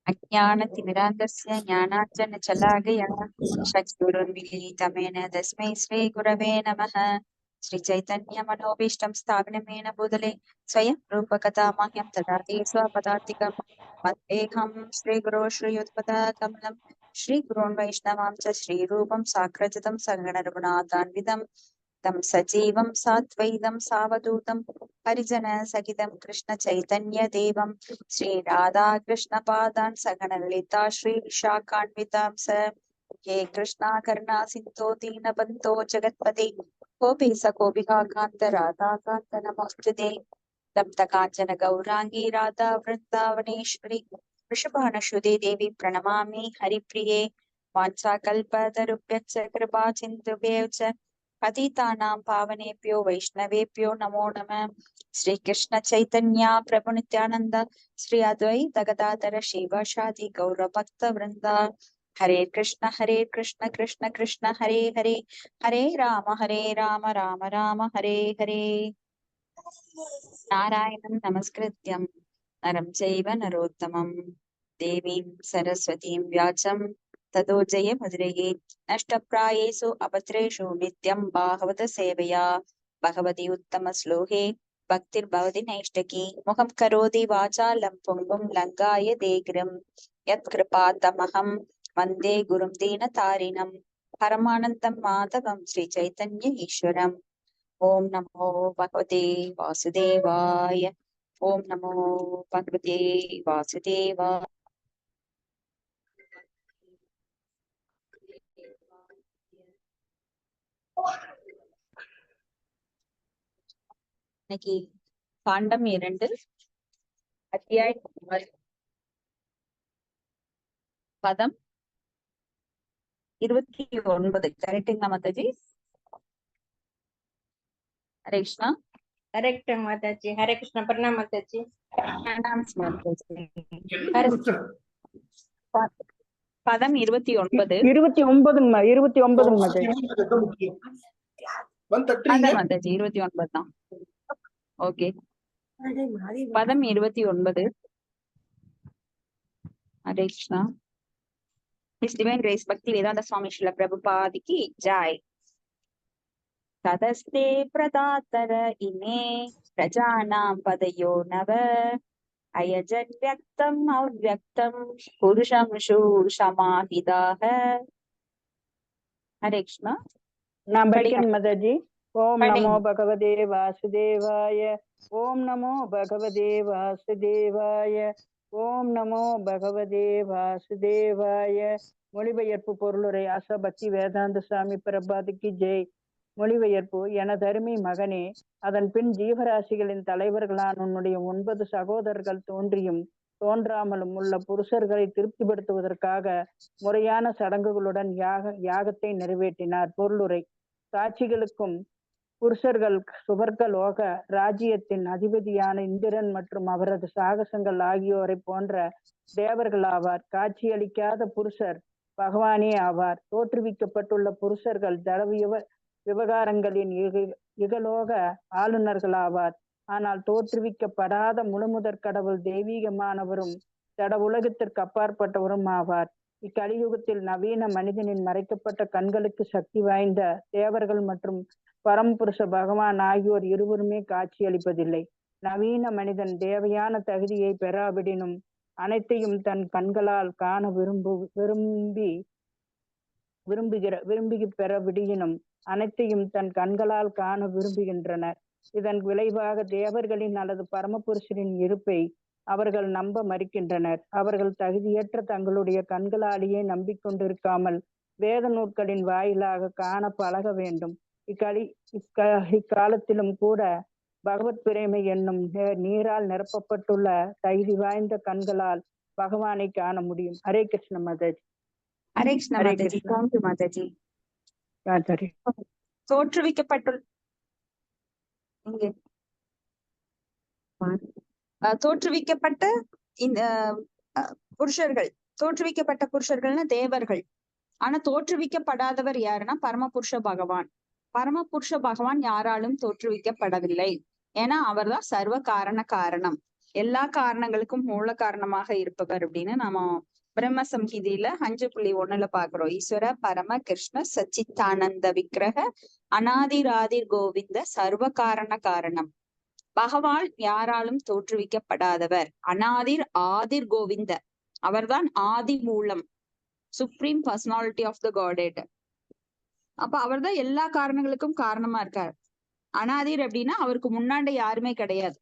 अज्ञानतिमिरान्धस्य ज्ञानाञ्जनशलाकया चक्षुरुन्मीलितमेन तस्मै श्रीगुरवे नमः। श्रीचैतन्यमनोभीष्टं स्थापनमेन भूतले स्वयं रूपकथामह्यं ददाति स्वपदार्थिकं मद्देहं श्रीगुरो श्रीयुत्पदकमलं श्रीगुरोन् वैष्णवां च श्रीरूपं साग्रजतं सगणरघुनाथान्वितं तं सजीवं साद्वैतं सावधूतं हरिजन सहितं कृष्ण चैतन्य देवं श्री राधा कृष्ण पादान् सगणललिता श्री विशाखान्वितां स हे कृष्णा करुणा सिन्धो दीनबन्धो जगत्पते गोपी सकोपिका कान्त राधा कान्त नमोस्तुते तप्त काञ्चन गौरांगी राधा वृन्दावनेश्वरी वृषभानुसुते देवी प्रणमामि हरिप्रिये वाञ्छाकल्पतरुभ्यश्च कृपा सिन्धुभ्यः च पतितानां पावनेभ्यो वैष्णवेभ्यो नमो नमः। श्री कृष्ण चैतन्य प्रभु नित्यानंद श्री अद्वैत गदाधर शिवासादि गौर भक्त वृंद हरे कृष्ण कृष्ण कृष्ण हरे हरे हरे राम राम राम हरे हरे। नारायणं नमस्कृत्यं नरं चैव नरोत्तमं देवीं सरस्वतीं व्यासं ततो जयमुदीरये। नष्टप्रायेषु अपत्रेषु नित्यं भागवत सेवया भगवती उत्तम श्लोके भक्तिर्भवति नैष्टकी मुखं करोति वाचालं पुंगुं लङ्घाय देगिरं यत्कृपातमहं वन्दे गुरुं दीनतारिणं परमानन्दं माधवं श्रीचैतन्य ईश्वरम्। ओम नमो भगवते वासुदेवाय। ओम नमो भगवते वासुदेवाय। இன்னைக்கு காண்டம் 2 அத்தியாயம் பதம் 29. கரெக்டுங்களா மாதாஜி? हरे कृष्णा। करेक्ट माताजी। हरे कृष्ण। प्रणाम माताजी। பதம் 29 மாதாஜி 29 தான். ஓகே, பதம் 29. हरे Krishna. His Divine Grace Bhakti Vedanta Swami Srila Prabhupada ki jai. तदस्ते प्रदातर इमे प्रजानां पदयो नव अयजन् व्यक्तम् अव्यक्तं पुरुषं शूर्षमाहिदाः। हरे कृष्ण। नाम படிக்கிறேன் மாதாஜி. ஓம் நமோ பகவதே வாசுதேவாய. ஓம் நமோ பகவதே வாசுதேவாய. ஓம் நமோ பகவதே வாசுதேவாய. மொழிபெயர்ப்பு பொருளுரை ஆசா பக்தி வேதாந்த சுவாமி பிரபாதிக்கு ஜெய். மொழிபெயர்ப்பு: எனதருமை மகனே, அதன் பின் ஜீவராசிகளின் தலைவர்களான உன்னுடைய 9 சகோதரர்கள் தோன்றியும் தோன்றாமலும் உள்ள புருஷர்களை திருப்திப்படுத்துவதற்காக முறையான சடங்குகளுடன் யாகத்தை நிறைவேற்றினார். பொருளுரை: சாட்சிகளுக்கும் புருஷர்கள் சுவர்க்கலோக ராஜ்யத்தின் அதிபதியான இந்திரன் மற்றும் அவரது சாகசங்கள் ஆகியோரை போன்ற தேவர்கள் ஆவார். காட்சியளிக்காத புருஷர் பகவானே ஆவார். தோற்றுவிக்கப்பட்டுள்ள புருஷர்கள் தடவிய விவகாரங்களின் இகலோக ஆளுநர்கள் ஆவார். ஆனால் தோற்றுவிக்கப்படாத முழுமுதற் கடவுள் தெய்வீகமானவரும் தட உலகத்திற்கு அப்பாற்பட்டவரும் ஆவார். இக்கலியுகத்தில் நவீன மனிதனின் மறைக்கப்பட்ட கண்களுக்கு சக்தி வாய்ந்த தேவர்கள் மற்றும் பரம்புருஷ பகவான் ஆகியோர் இருவருமே காட்சியளிப்பதில்லை. நவீன மனிதன் தேவையான தகுதியை பெறாவிடினும் அனைத்தையும் தன் கண்களால் காண விரும்பி பெற விடியினும் அனைத்தையும் தன் கண்களால் காண விரும்புகின்றனர். இதன் விளைவாக தேவர்களின் அல்லது பரமபுருஷரின் இருப்பை அவர்கள் நம்ப மறுக்கின்றனர். அவர்கள் தகுதியற்ற தங்களுடைய கண்களாலேயே நம்பிக்கொண்டிருக்காமல் வேத நூல்களின் வாயிலாக காண பழக வேண்டும். இக்காலத்திலும் கூட பகவத் பிரேமை என்னும் நீரால் நிரப்பப்பட்டுள்ள தகுதி வாய்ந்த கண்களால் பகவானை காண முடியும். ஹரே கிருஷ்ண மாதாஜி. ஹரே கிருஷ்ண மாதாஜி. தேங்க்யூ மாதாஜி. தோற்றுவிக்கப்பட்ட இந்த தோற்றுவிக்கப்பட்ட புருஷர்கள்னா தேவர்கள். ஆனா தோற்றுவிக்கப்படாதவர் யாருன்னா பரமபுருஷ பகவான். பரமபுருஷ பகவான் யாராலும் தோற்றுவிக்கப்படவில்லை. ஏன்னா அவர்தான் சர்வ காரணம். எல்லா காரணங்களுக்கும் மூல காரணமாக இருப்பவர் அப்படின்னு நாம பிரம்ம சம்ஹிதியில 5.1 பாக்குறோம். ஈஸ்வர பரம கிருஷ்ண சச்சித்தானந்த விக்கிரக அநாதிராதிர் கோவிந்த சர்வ காரண காரணம். பகவான் யாராலும் தோற்றுவிக்கப்படாதவர். அநாதிர் ஆதிர் கோவிந்த, அவர்தான் ஆதி மூலம், சுப்ரீம் பர்சனாலிட்டி ஆஃப் த காடெட். அப்ப அவர்தான் எல்லா காரணங்களுக்கும் காரணமா இருக்கார். அனாதிர் அப்படின்னா அவருக்கு முன்னாடி யாருமே கிடையாது.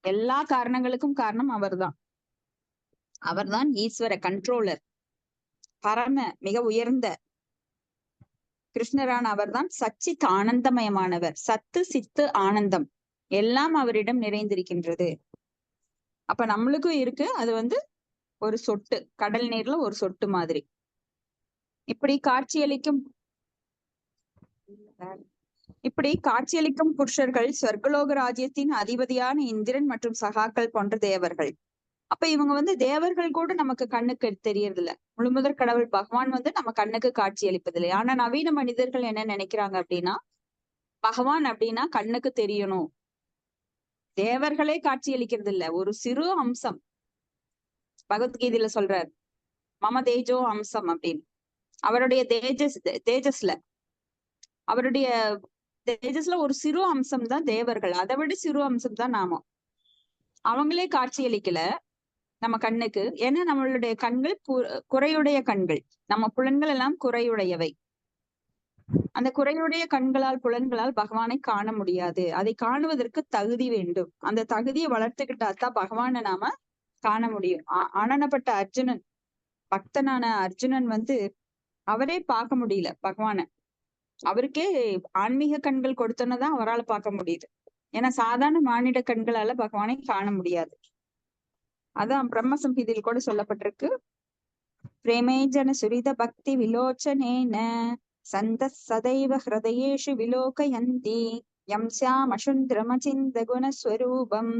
எல்லா காரணங்களுக்கும் காரணம் அவர்தான். அவர்தான் ஈஸ்வர கண்ட்ரோலர், பரம மிக உயர்ந்த கிருஷ்ணரான அவர்தான் சச்சித் ஆனந்தமயமானவர். சத்து சித்து ஆனந்தம் எல்லாம் அவரிடம் நிறைந்திருக்கின்றது. அப்ப நம்மளுக்கும் இருக்கு. அது ஒரு சொட்டு, கடல் நீர்ல ஒரு சொட்டு மாதிரி. இப்படி காட்சியளிக்கும் புருஷர்கள் சொர்க்கலோக ராஜ்யத்தின் அதிபதியான இந்திரன் மற்றும் சகாக்கள் போன்ற தேவர்கள். அப்ப இவங்க தேவர்கள் கூட நமக்கு கண்ணுக்கு தெரியறது இல்ல. முழுமுதற் கடவுள் பகவான் நம்ம கண்ணுக்கு காட்சி அளிப்பதில்லை. ஆனா நவீன மனிதர்கள் என்ன நினைக்கிறாங்க அப்படின்னா, பகவான் அப்படின்னா கண்ணுக்கு தெரியணும். தேவர்களே காட்சி அளிக்கிறது இல்ல. ஒரு சிறு அம்சம் பகவத்கீதையில சொல்றார், மம தேஜோ அம்சம் அப்படின்னு. அவருடைய தேஜஸ்ல ஒரு சிறு அம்சம் தான் தேவர்கள். அதை விட சிறு அம்சம் தான் நாம. அவங்களே காட்சி அளிக்கல நம்ம கண்ணுக்கு. ஏன்னா நம்மளுடைய கண்கள் குறையுடைய கண்கள். நம்ம புலன்கள் எல்லாம் குறையுடையவை. அந்த குறையுடைய புலன்களால் பகவானை காண முடியாது. அதை காணுவதற்கு தகுதி வேண்டும். அந்த தகுதியை வளர்த்துக்கிட்டாதான் பகவானை நாம காண முடியும். ஆனனப்பட்ட அர்ஜுனன், பக்தனான அர்ஜுனன் அவரே பார்க்க முடியல பகவானை. அவருக்கே ஆன்மீக கண்கள் கொடுத்தோன்னதான் அவரால் பார்க்க முடியுது. ஏன்னா சாதாரண மானிட கண்களால பகவானை காண முடியாது. அதான் பிரம்ம சம்ஹிதையில் கூட சொல்லப்பட்டிருக்கு, பிரேமேஜன சுரித பக்தி விலோச்சனேன சந்த சதைவ ஹிருதயேஷு விலோகயந்தி யம் ஸ்யாமசுந்தரமசிந்த குணஸ்வரூபம்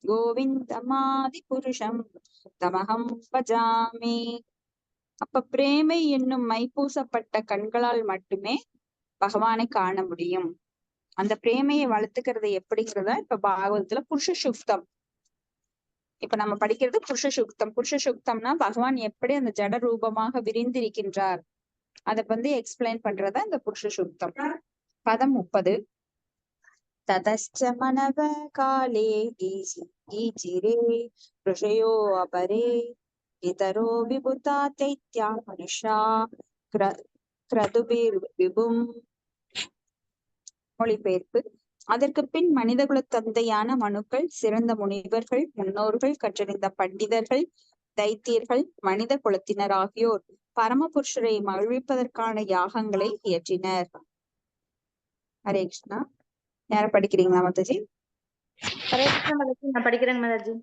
கோவிந்தமாதி புருஷம் தமஹம் பஜாமி. அப்ப பிரேமை என்னும் மைப்பூசப்பட்ட கண்களால் மட்டுமே பகவானை காண முடியும். அந்த பிரேமையை வளர்த்துக்கிறது எப்படிங்கிறதா இப்ப பாகவதத்துல புருஷ சுக்தம். இப்ப நம்ம படிக்கிறது புருஷ சுக்தம். புருஷ சுக்தம்னா பகவான் எப்படி அந்த ஜட ரூபமாக விரிந்திருக்கின்றார் அதை எக்ஸ்பிளைன் பண்றதா இந்த புருஷ சுக்தம். பதம் 30. ததச்ச மனவ காலே ஈச்சிரே ருஷயோ அபரே இதரோ விபுதா தைத்யா மனுஷா கிரதுபிர் விபும். மொழிபெயர்ப்பு. அதற்கு பின் மனிதகுல தந்தையான மனுக்கள், சிறந்த முனிவர்கள், முன்னோர்கள், கற்றறிந்த பண்டிதர்கள், தைத்தியர்கள், மனித குலத்தினர் ஆகியோர் பரமபுருஷரை மகிழ்விப்பதற்கான யாகங்களை இயற்றினர். ஹரே கிருஷ்ணா. யார படிக்கிறீங்களா மாதாஜி? ஹரே கிருஷ்ணா மாதாஜி, நான் படிக்கிறேங்க மாதாஜி.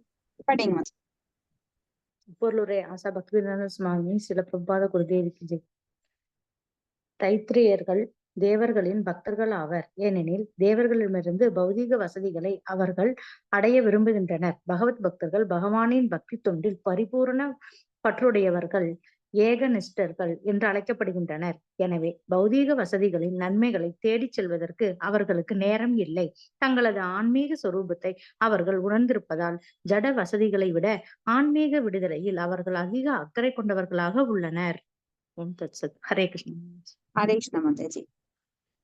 படிங்க. பொருளுரை ஆசா பக்திவேதாந்த சுவாமி சில பிரபாத குருதேவிக்கு. தைத்திரியர்கள் தேவர்களின் பக்தர்கள் ஆவர். ஏனெனில் தேவர்களிடமிருந்து பௌதீக வசதிகளை அவர்கள் அடைய விரும்புகின்றனர். பகவத் பக்தர்கள் பகவானின் பக்தி தொண்டில் பரிபூர்ண பற்றுடையவர்கள், ஏகநிஷ்டர்கள் என்று அழைக்கப்படுகின்றனர். எனவே பௌதீக வசதிகளின் நன்மைகளை தேடிச் செல்வதற்கு அவர்களுக்கு நேரம் இல்லை. தங்களது ஆன்மீக சொரூபத்தை அவர்கள் உணர்ந்திருப்பதால் ஜட வசதிகளை விட ஆன்மீக விடுதலையில் அவர்கள் அதிக அக்கறை கொண்டவர்களாக உள்ளனர். ஓம் தத் சத். ஹரே கிருஷ்ணா. ஹரே கிருஷ்ணா மாதாஜி.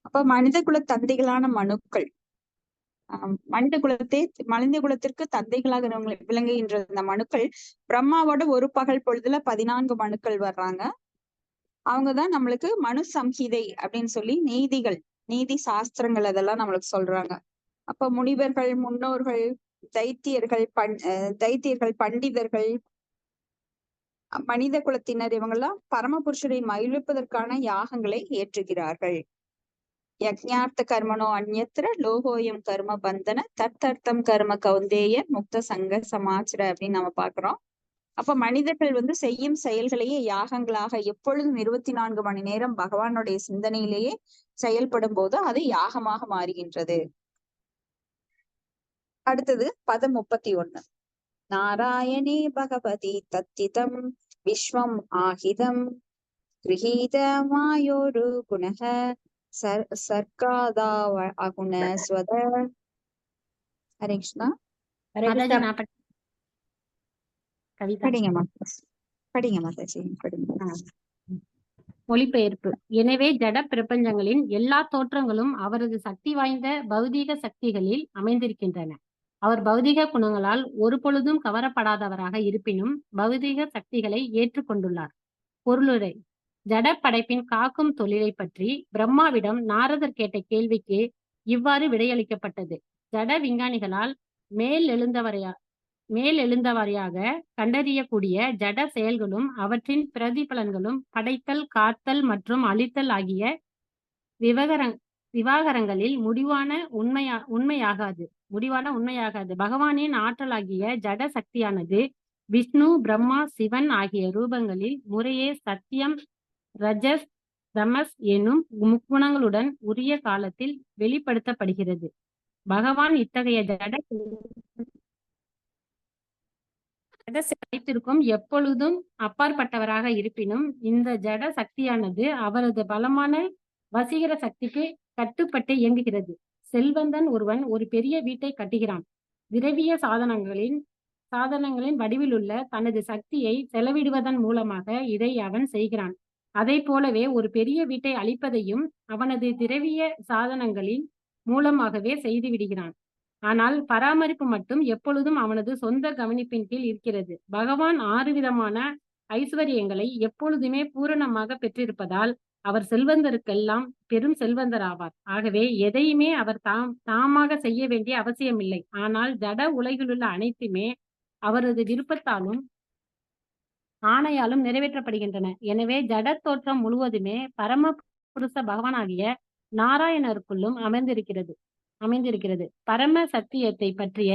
அப்ப மனித குல தந்தைகளான மனுக்கள், மனித குலத்திற்கு தந்தைகளாக விளங்குகின்ற இந்த மனுக்கள், பிரம்மாவோட ஒரு பகல் பொழுதுல 14 மனுக்கள் வர்றாங்க. அவங்கதான் நம்மளுக்கு மனு சம்ஹிதை அப்படின்னு சொல்லி நீதி சாஸ்திரங்கள் அதெல்லாம் நம்மளுக்கு சொல்றாங்க. அப்ப முனிவர்கள், முன்னோர்கள், தைத்தியர்கள், பண்டிதர்கள், மனித குலத்தினர் இவங்கெல்லாம் பரமபுருஷரை மகிழ்விப்பதற்கான யாகங்களை ஏற்றுகிறார்கள். யஜ்ஞார்த்த கர்மனோ அந்யத்ர லோகோயம் கர்ம பந்தன தத்தர்த்தம் கர்ம கௌந்தேய முக்த சங்க சமாச்சார அப்படின்னு நம்ம பாக்குறோம். அப்ப மனிதர்கள் செய்யும் செயல்களையே யாகங்களாக எப்பொழுதும் 24 மணி நேரம் பகவானுடைய சிந்தனையிலேயே செயல்படும் போது அது யாகமாக மாறுகின்றது. அடுத்தது பதம் 31. நாராயணே பகவதி தத்திதம் விஸ்வம் ஆஹிதம் கிரஹீத மாயோரு குணஹ சர்க்காதா அகுண ஸ்வத. ஹரே கிருஷ்ணா. ஹரே கிருஷ்ணா. கவிதா. படிங்க மாதாஜி படிங்க. மொழிபெயர்ப்பு. எனவே ஜட பிரபஞ்சங்களின் எல்லா தோற்றங்களும் அவரது சக்தி வாய்ந்த பௌதீக சக்திகளில் அமைந்திருக்கின்றன. அவர் பௌதீக குணங்களால் ஒரு பொழுதும் கவரப்படாதவராக இருப்பினும் பௌதீக சக்திகளை ஏற்றுக்கொண்டுள்ளார். பொருளுரை. ஜட படைப்பின் காக்கும் தொழிலை பற்றி பிரம்மாவிடம் நாரதர் கேட்ட கேள்விக்கு இவ்வாறு விடையளிக்கப்பட்டது. ஜட விஞ்ஞானிகளால் மேலெழுந்தவரையாக கண்டறியக்கூடிய ஜட செயல்களும் அவற்றின் பிரதிபலன்களும் படைத்தல், காத்தல் மற்றும் அழித்தல் ஆகிய விவகாரங்களில் முடிவான உண்மையாகாது. பகவானின் ஆற்றலாகிய ஜட சக்தியானது விஷ்ணு, பிரம்மா, சிவன் ஆகிய ரூபங்களில் முறையே சத்தியம், ரஜஸ், தமஸ் எனும் முக்குணங்களுடன் உரிய காலத்தில் வெளிப்படுத்தப்படுகிறது. பகவான் இத்தகைய ஜட அனைத்திற்கும் எப்பொழுதும் அப்பாற்பட்டவராக இருப்பினும் இந்த ஜட சக்தியானது அவரது பலமான வசீகர சக்திக்கு கட்டுப்பட்டு இயங்குகிறது. செல்வந்தன் ஒருவன் ஒரு பெரிய வீட்டை கட்டுகிறான். திரவிய சாதனங்களின் வடிவிலுள்ள தனது சக்தியை செலவிடுவதன் மூலமாக இதை அவன் செய்கிறான். அதை போலவே ஒரு பெரிய வீட்டை அழிப்பதையும் அவனது திரவிய சாதனங்களின் மூலமாகவே செய்து விடுகிறான். ஆனால் பராமரிப்பு மட்டும் எப்பொழுதும் அவனது சொந்த கவனிப்பின் கீழ் இருக்கிறது. பகவான் 6 விதமான ஐஸ்வர்யங்களை எப்பொழுதுமே பூரணமாக பெற்றிருப்பதால் அவர் செல்வந்தருக்கெல்லாம் பெரும் செல்வந்தர் ஆவார். ஆகவே எதையுமே அவர் தாமாக செய்ய வேண்டிய அவசியமில்லை. ஆனால் ஜட உலகிலுள்ள அனைத்துமே அவரது விருப்பத்தாலும் ஆணையாலும் நிறைவேற்றப்படுகின்றன. எனவே ஜட தோற்றம் முழுவதுமே பரம புருஷ பகவானாகிய நாராயணருக்குள்ளும் அமைந்திருக்கிறது. பரம சத்தியத்தை பற்றிய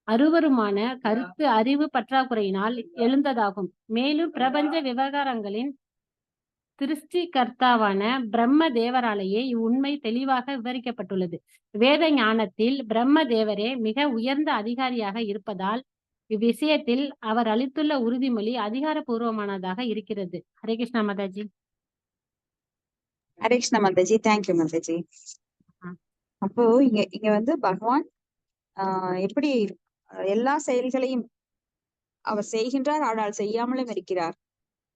அருவருமான கருத்து அறிவு பற்றாக்குறையினால் எழுந்ததாகும். மேலும் பிரபஞ்ச விவகாரங்களின் திருஷ்டிகர்த்தாவான பிரம்ம தேவராலேயே இவ்வுண்மை தெளிவாக விவரிக்கப்பட்டுள்ளது. வேத ஞானத்தில் பிரம்ம தேவரே மிக உயர்ந்த அதிகாரியாக இருப்பதால் இவ்விஷயத்தில் அவர் அளித்துள்ள உறுதிமொழி அதிகாரபூர்வமானதாக இருக்கிறது. ஹரே கிருஷ்ணா மாதாஜி. ஹரே கிருஷ்ணா மாதாஜி. தேங்க்யூ மாதாஜி. அப்போ இங்க வந்து பகவான் எப்படி எல்லா செயல்களையும் அவர் செய்கின்றார், ஆனால் செய்யாமலும் இருக்கிறார்.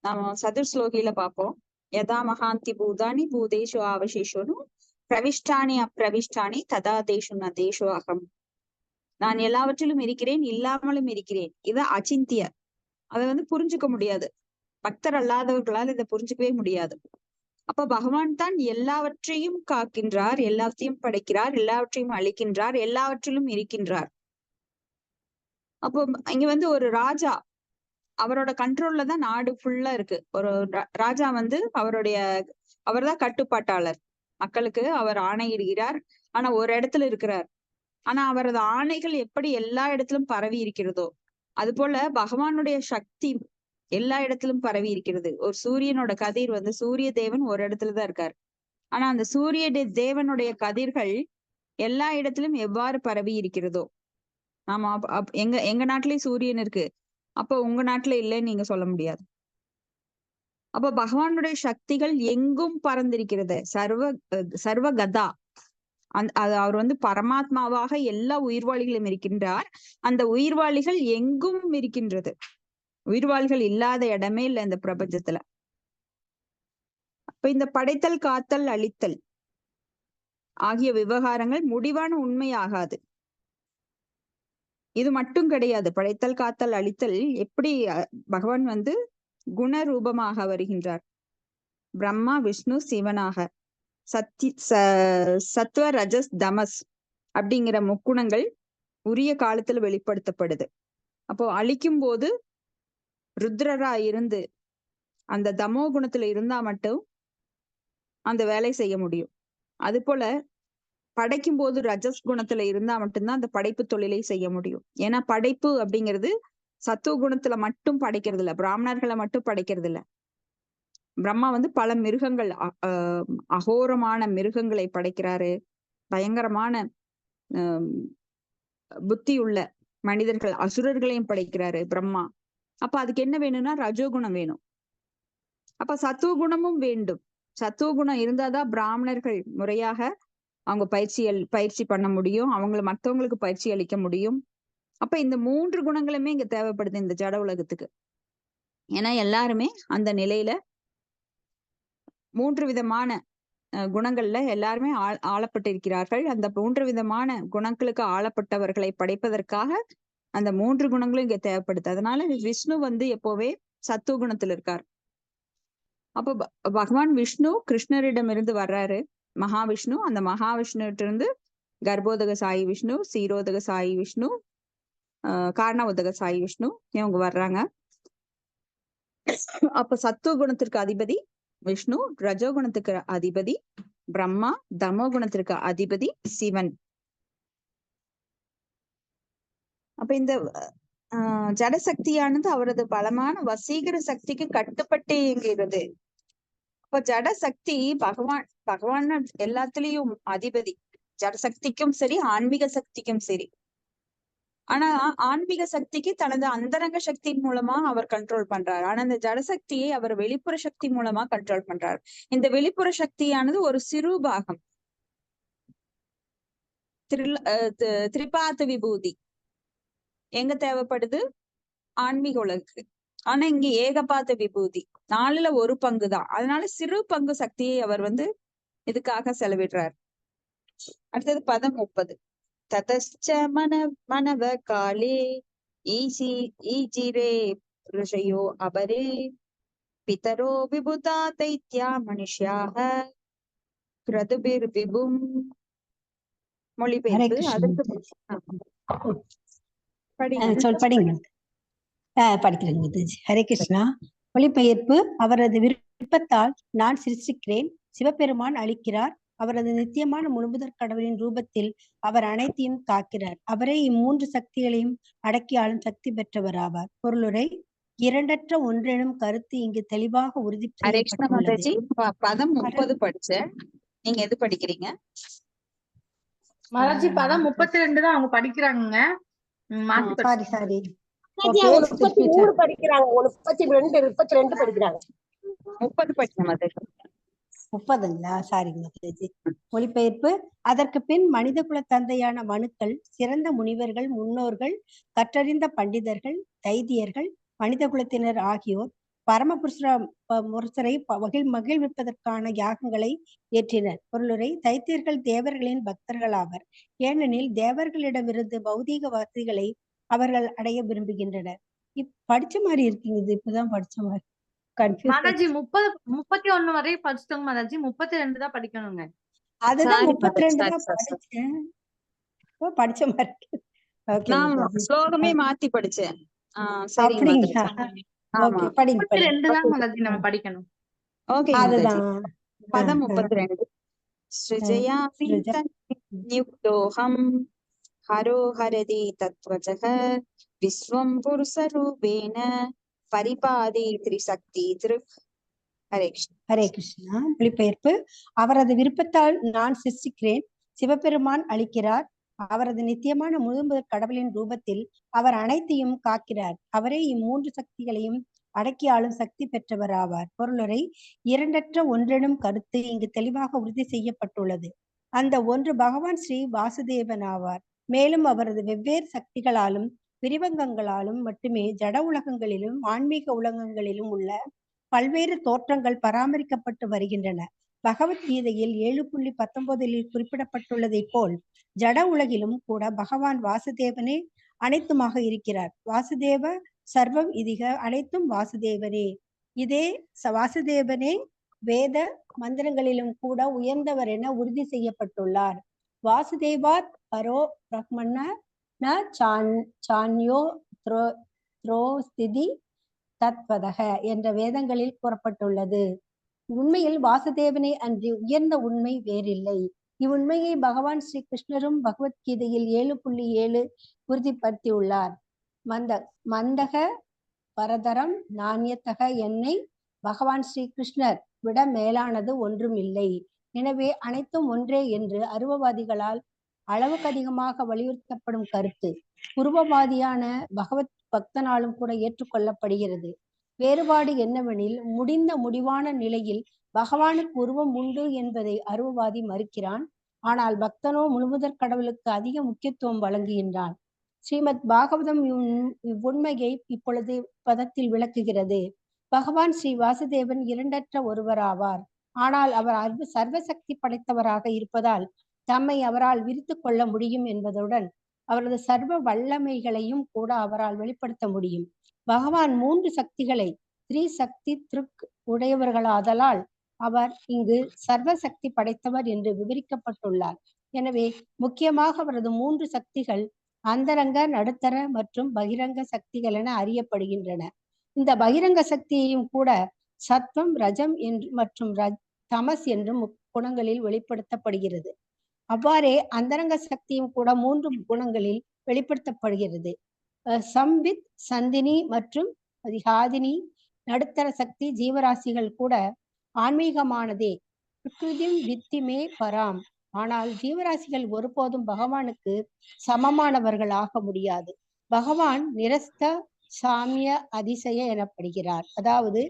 நாம சதுர்ஸ்லோகியில பார்ப்போம். யதா மகாந்தி பூதானி பூதேஷு அவசேஷோனு பிரவிஷ்டானி அப்பிரவிஷ்டானி ததா தேஷு ந தேஷு அகம். நான் எல்லாவற்றிலும் இருக்கிறேன், இல்லாமலும் இருக்கிறேன். இது அச்சிந்திய. அதை வந்து புரிஞ்சுக்க முடியாது. பக்தர் அல்லாதவர்களால் இதை புரிஞ்சுக்கவே முடியாது. அப்ப பகவான் தான் எல்லாவற்றையும் காக்கின்றார், எல்லாத்தையும் படைக்கிறார், எல்லாவற்றையும் அழிக்கின்றார், எல்லாவற்றிலும் இருக்கின்றார். அப்போ இங்க வந்து ஒரு ராஜா, அவரோட கண்ட்ரோல்ல தான் நாடு ஃபுல்லா இருக்கு. ஒரு ராஜா வந்து அவர்தான் கட்டுப்பாட்டாளர். மக்களுக்கு அவர் ஆணையிடுகிறார். ஆனா ஒரு இடத்துல இருக்கிறார். ஆனா அவரது ஆணைகள் எப்படி எல்லா இடத்திலும் பரவி இருக்கிறதோ அது போல பகவானுடைய சக்தி எல்லா இடத்திலும் பரவி இருக்கிறது. ஒரு சூரியனோட கதிர் வந்து சூரிய தேவன் ஒரு இடத்துலதான் இருக்கார். ஆனா அந்த சூரிய தேவனுடைய கதிர்கள் எல்லா இடத்திலும் எவ்வாறு பரவி இருக்கிறதோ, நாம எங்க நாட்டிலேயே சூரியன் இருக்கு, அப்ப உங்க நாட்டுல இல்லைன்னு நீங்க சொல்ல முடியாது. அப்ப பகவானுடைய சக்திகள் எங்கும் பறந்திருக்கிறது. சர்வ கதா. அவர் வந்து பரமாத்மாவாக எல்லா உயிர்வாளிகளும் இருக்கின்றார். அந்த உயிர்வாளிகள் எங்கும் இருக்கின்றது. உயிர்வாளிகள் இல்லாத இடமே இல்லை இந்த பிரபஞ்சத்துல. அப்ப இந்த படைத்தல், காத்தல், அழித்தல் ஆகிய விவகாரங்கள் முடிவான உண்மையாகாது. இது மட்டும் கிடையாது. படைத்தல், காத்தல், அழித்தல் எப்படி பகவான் வந்து குணரூபமாக வருகின்றார். பிரம்மா, விஷ்ணு, சிவனாக சத்வ, ரஜஸ், தமஸ் அப்படிங்கிற முக்குணங்கள் உரிய காலத்துல வெளிப்படுத்தப்படுது. அப்போ அழிக்கும் போது ருத்ரரா இருந்து அந்த தமோ குணத்துல இருந்தா மட்டும் அந்த வேலை செய்ய முடியும். அது போல படைக்கும் போது ரஜஸ் குணத்துல இருந்தா மட்டும்தான் அந்த படைப்பு தொழிலை செய்ய முடியும். ஏன்னா படைப்பு அப்படிங்கிறது சத்துவ குணத்துல மட்டும் படைக்கிறது இல்ல, பிராமணர்களை மட்டும் படைக்கிறது இல்ல. பிரம்மா வந்து பல மிருகங்கள், அகோரமான மிருகங்களை படைக்கிறாரு. பயங்கரமான புத்தி உள்ள மனிதர்கள், அசுரர்களையும் படைக்கிறாரு பிரம்மா. அப்ப அதுக்கு என்ன வேணும்னா ரஜோகுணம் வேணும். அப்ப சத்துவ குணமும் வேண்டும். சத்துவ குணம் இருந்தாதான் பிராமணர்கள் முறையாக அவங்க பயிற்சி பண்ண முடியும். அவங்களை மற்றவங்களுக்கு பயிற்சி அளிக்க முடியும். அப்ப இந்த 3 குணங்களுமே இங்க தேவைப்படுது இந்த ஜட உலகத்துக்கு. ஏன்னா எல்லாருமே அந்த நிலையில 3 விதமான குணங்கள்ல எல்லாருமே ஆளப்பட்டிருக்கிறார்கள். அந்த 3 விதமான குணங்களுக்கு ஆளப்பட்டவர்களை படைப்பதற்காக அந்த 3 குணங்களும் இங்க தேவைப்படுது. அதனால விஷ்ணு வந்து எப்போவே சத்துவ குணத்துல இருக்கார். அப்போ பகவான் விஷ்ணு கிருஷ்ணரிடமிருந்து வர்றாரு மகாவிஷ்ணு. அந்த மகாவிஷ்ணுகிட்ட இருந்து கர்ப்போதக சாயி விஷ்ணு, சீரோதக சாயி விஷ்ணு, காரணோதக சாயி விஷ்ணு இவங்க வர்றாங்க. அப்ப சத்துவ குணத்திற்கு அதிபதி விஷ்ணு, ரஜோகுணத்துக்கு அதிபதி பிரம்மா, தமோ குணத்திற்கு அதிபதி சிவன். அப்ப இந்த ஜடசக்தியானது அவரது பலமான வசீகர சக்திக்கு கட்டுப்பட்டு இயங்குகிறது. அப்ப ஜடசக்தி பகவான் எல்லாத்துலயும் அதிபதி. ஜடசக்திக்கும் சரி, ஆன்மீக சக்திக்கும் சரி. ஆனா ஆன்மீக சக்திக்கு தனது அந்தரங்க சக்தியின் மூலமா அவர் கண்ட்ரோல் பண்றாரு. ஆனா இந்த ஜடசக்தியை அவர் வெளிப்புற சக்தி மூலமா கண்ட்ரோல் பண்றாரு. இந்த வெளிப்புற சக்தியானது ஒரு சிறு பாகம். திரிபாத விபூதி எங்க தேவைப்படுது? ஆன்மீக உலகுக்கு. ஆனா இங்க ஏகபாத விபூதி 4ல 1 பங்கு தான். அதனால சிறு பங்கு சக்தியை அவர் வந்து இதுக்காக செலவிடுறார். அடுத்தது பதம் 30. ததச்ச மனவ காலே ஈஜிரே ऋषयो அபரே பிதரோ விபுதா தைத்யா மனுஷ்யாக கிரதுபிர் விபும். மொழிபெயர்ப்பு. அதற்கு படிங்க. படிக்கிறேன் மாதாஜி. ஹரே கிருஷ்ணா. மொழிபெயர்ப்பு. அவரது விருப்பத்தால் நான் சிருஷ்டிக்கிறேன், சிவபெருமான் அளிக்கிறார். அவரது நித்தியமான முழுமுதற் கடவுளின் ரூபத்தில் அவர் அனைத்தையும் காக்கிறார். அவரே இம்மூன்று சக்திகளையும் அடக்கி ஆளும் சக்தி பெற்றவர் ஆவார். பொருளுரை. இரண்டற்ற ஒன்றெனும் கருத்து இங்கு தெளிவாக உறுதி செய்யப்பட்டுள்ளது. பதம் 30 படிச்சேன். நீங்க எது படிக்கிறீங்க? மாதாஜி பதம் 32 தான் அவங்க படிக்கிறாங்க. சாரி 33 படிக்கிறாங்க. 32 படிக்கிறாங்க. 30 படிச்சேன் மாதாஜி. 30ங்களா? சாரி மாதாஜி. மொழிபெயர்ப்பு. அதற்கு பின் மனித குல தந்தையான மனுக்கள், சிறந்த முனிவர்கள், முன்னோர்கள், கற்றறிந்த பண்டிதர்கள், தைத்தியர்கள், மனித குலத்தினர் ஆகியோர் பரமபுருஷரை மகிழ்விப்பதற்கான யாகங்களை ஏற்றினர். பொருளுரை. தைத்தியர்கள் தேவர்களின் பக்தர்கள் ஆவர். ஏனெனில் தேவர்களிடமிருந்து பௌதீக வசதிகளை அவர்கள் அடைய விரும்புகின்றனர். படிச்ச மாதிரி இருக்கீங்க. இது இப்பதான் படிச்ச மாதிரி. மாதாஜி 31 வரை படிச்சிட்டோங்க மாதாஜி. 32 தான் படிக்கணுங்க. அதுதான் 32 தான் படிச்சேன். படிச்ச மாதிரி. நான் ஸ்லோகமே மாத்தி படிச்சேன். அப்படிங்களா? ஓகே, படிங்க. 32 தான் மாதாஜி நம்ம படிக்கணும். ஓகே. அதுதான் பதம் 32. ஸ்ருஜயா நியுக்தோஹம் ஹரோ ஹரதி தத்வஜஹ விஸ்வம் புருஷரூபேன பரிபாதி திரிசக்தி திருக். ஹரே கிருஷ்ணா. ஹரே கிருஷ்ணா. மொழிபெயர்ப்பு. அவரது விருப்பத்தால் நான் சிருஷ்டிக்கிறேன், சிவபெருமான் அளிக்கிறார். அவரது நித்தியமான முழுமுதற் கடவுளின் ரூபத்தில் அவர் அனைத்தையும் காக்கிறார். அவரே இம்மூன்று சக்திகளையும் அடக்கி ஆளும் சக்தி பெற்றவர் ஆவார். பொருளுரை. இரண்டற்ற ஒன்றெனும் கருத்து இங்கு தெளிவாக உறுதி செய்யப்பட்டுள்ளது. அந்த ஒன்று பகவான் ஸ்ரீ வாசுதேவன் ஆவார். மேலும் அவரது வெவ்வேறு சக்திகளாலும் விரிவங்கங்களாலும் மட்டுமே ஜட உலகங்களிலும் ஆன்மீக உலகங்களிலும் உள்ள பல்வேறு தோற்றங்கள் பராமரிக்கப்பட்டு வருகின்றன. பகவத்கீதையில் 7.19 குறிப்பிடப்பட்டுள்ளதை போல் ஜட உலகிலும் கூட பகவான் வாசுதேவனே அனைத்துமாக இருக்கிறார். வாசுதேவ சர்வம் இதிக, அனைத்தும் வாசுதேவனே. இதே வாசுதேவனே வேத மந்திரங்களிலும் கூட உயர்ந்தவர் என உறுதி செய்யப்பட்டுள்ளார். வாசுதேவாத் பரோ பிரம்மண ந சான்யோ த்ரோஸ்திதி தத்வதக என்ற வேதங்களில் கூறப்பட்டுள்ளது. உண்மையில் வாசுதேவனே அன்றி உயர்ந்த உண்மை வேறில்லை. இவ்வுண்மையை பகவான் ஸ்ரீ கிருஷ்ணரும் பகவத்கீதையில் 7.7 உறுதிப்படுத்தியுள்ளார். மந்தக பரதரம் நாண்யத்தக என்னை பகவான் ஸ்ரீ கிருஷ்ணர் விட மேலானது ஒன்றும் இல்லை. எனவே அனைத்தும் ஒன்றே என்று அருவவாதிகளால் அளவுக்கு அதிகமாக வலியுறுத்தப்படும் கருத்து உருவவாதியான பகவத் பக்தனாலும் கூட ஏற்றுக்கொள்ளப்படுகிறது. வேறுபாடு என்னவெனில், முடிவான நிலையில் பகவானுக்கு உருவம் உண்டு என்பதை அருவவாதி மறுக்கிறான். ஆனால் பக்தனோ முழுமுதற் கடவுளுக்கு அதிக முக்கியத்துவம் வழங்குகின்றான். ஸ்ரீமத் பாகவதம் இவ்வுண்மையை இப்பொழுது பதத்தில் விளக்குகிறது. பகவான் ஸ்ரீ வாசுதேவன் இரண்டற்ற ஒருவராவார். ஆனால் அவர் சர்வசக்தி படைத்தவராக இருப்பதால் தம்மை அவரால் விரித்து கொள்ள முடியும் என்பதுடன் அவரது சர்வ வல்லமைகளையும் கூட அவரால் வெளிப்படுத்த முடியும். பகவான் 3 சக்திகளை சக்தி திருக் உடையவர்களாதலால் அவர் இங்கு சர்வசக்தி படைத்தவர் என்று விவரிக்கப்பட்டுள்ளார். எனவே முக்கியமாக அவரது 3 சக்திகள் அந்தரங்க, நடுத்தர மற்றும் பகிரங்க சக்திகள் என அறியப்படுகின்றன. இந்த பகிரங்க சக்தியையும் கூட சத்வம், ரஜம் என்று மற்றும் தமஸ் என்றும் குணங்களில் வெளிப்படுத்தப்படுகிறது. அவ்வாறே அந்தரங்க சக்தியும் கூட 3 குணங்களில் வெளிப்படுத்தப்படுகிறது. சம்பித், சந்தினி மற்றும் ஹாதினி. நடுத்தர சக்தி ஜீவராசிகள் கூட ஆன்மீகமானதே. பிரகிருதிம் வித்திமே பராம். ஆனால் ஜீவராசிகள் ஒருபோதும் பகவானுக்கு சமமானவர்கள் ஆக முடியாது. பகவான் நிரஸ்த சாமிய அதிசய எனப்படுகிறார். அதாவது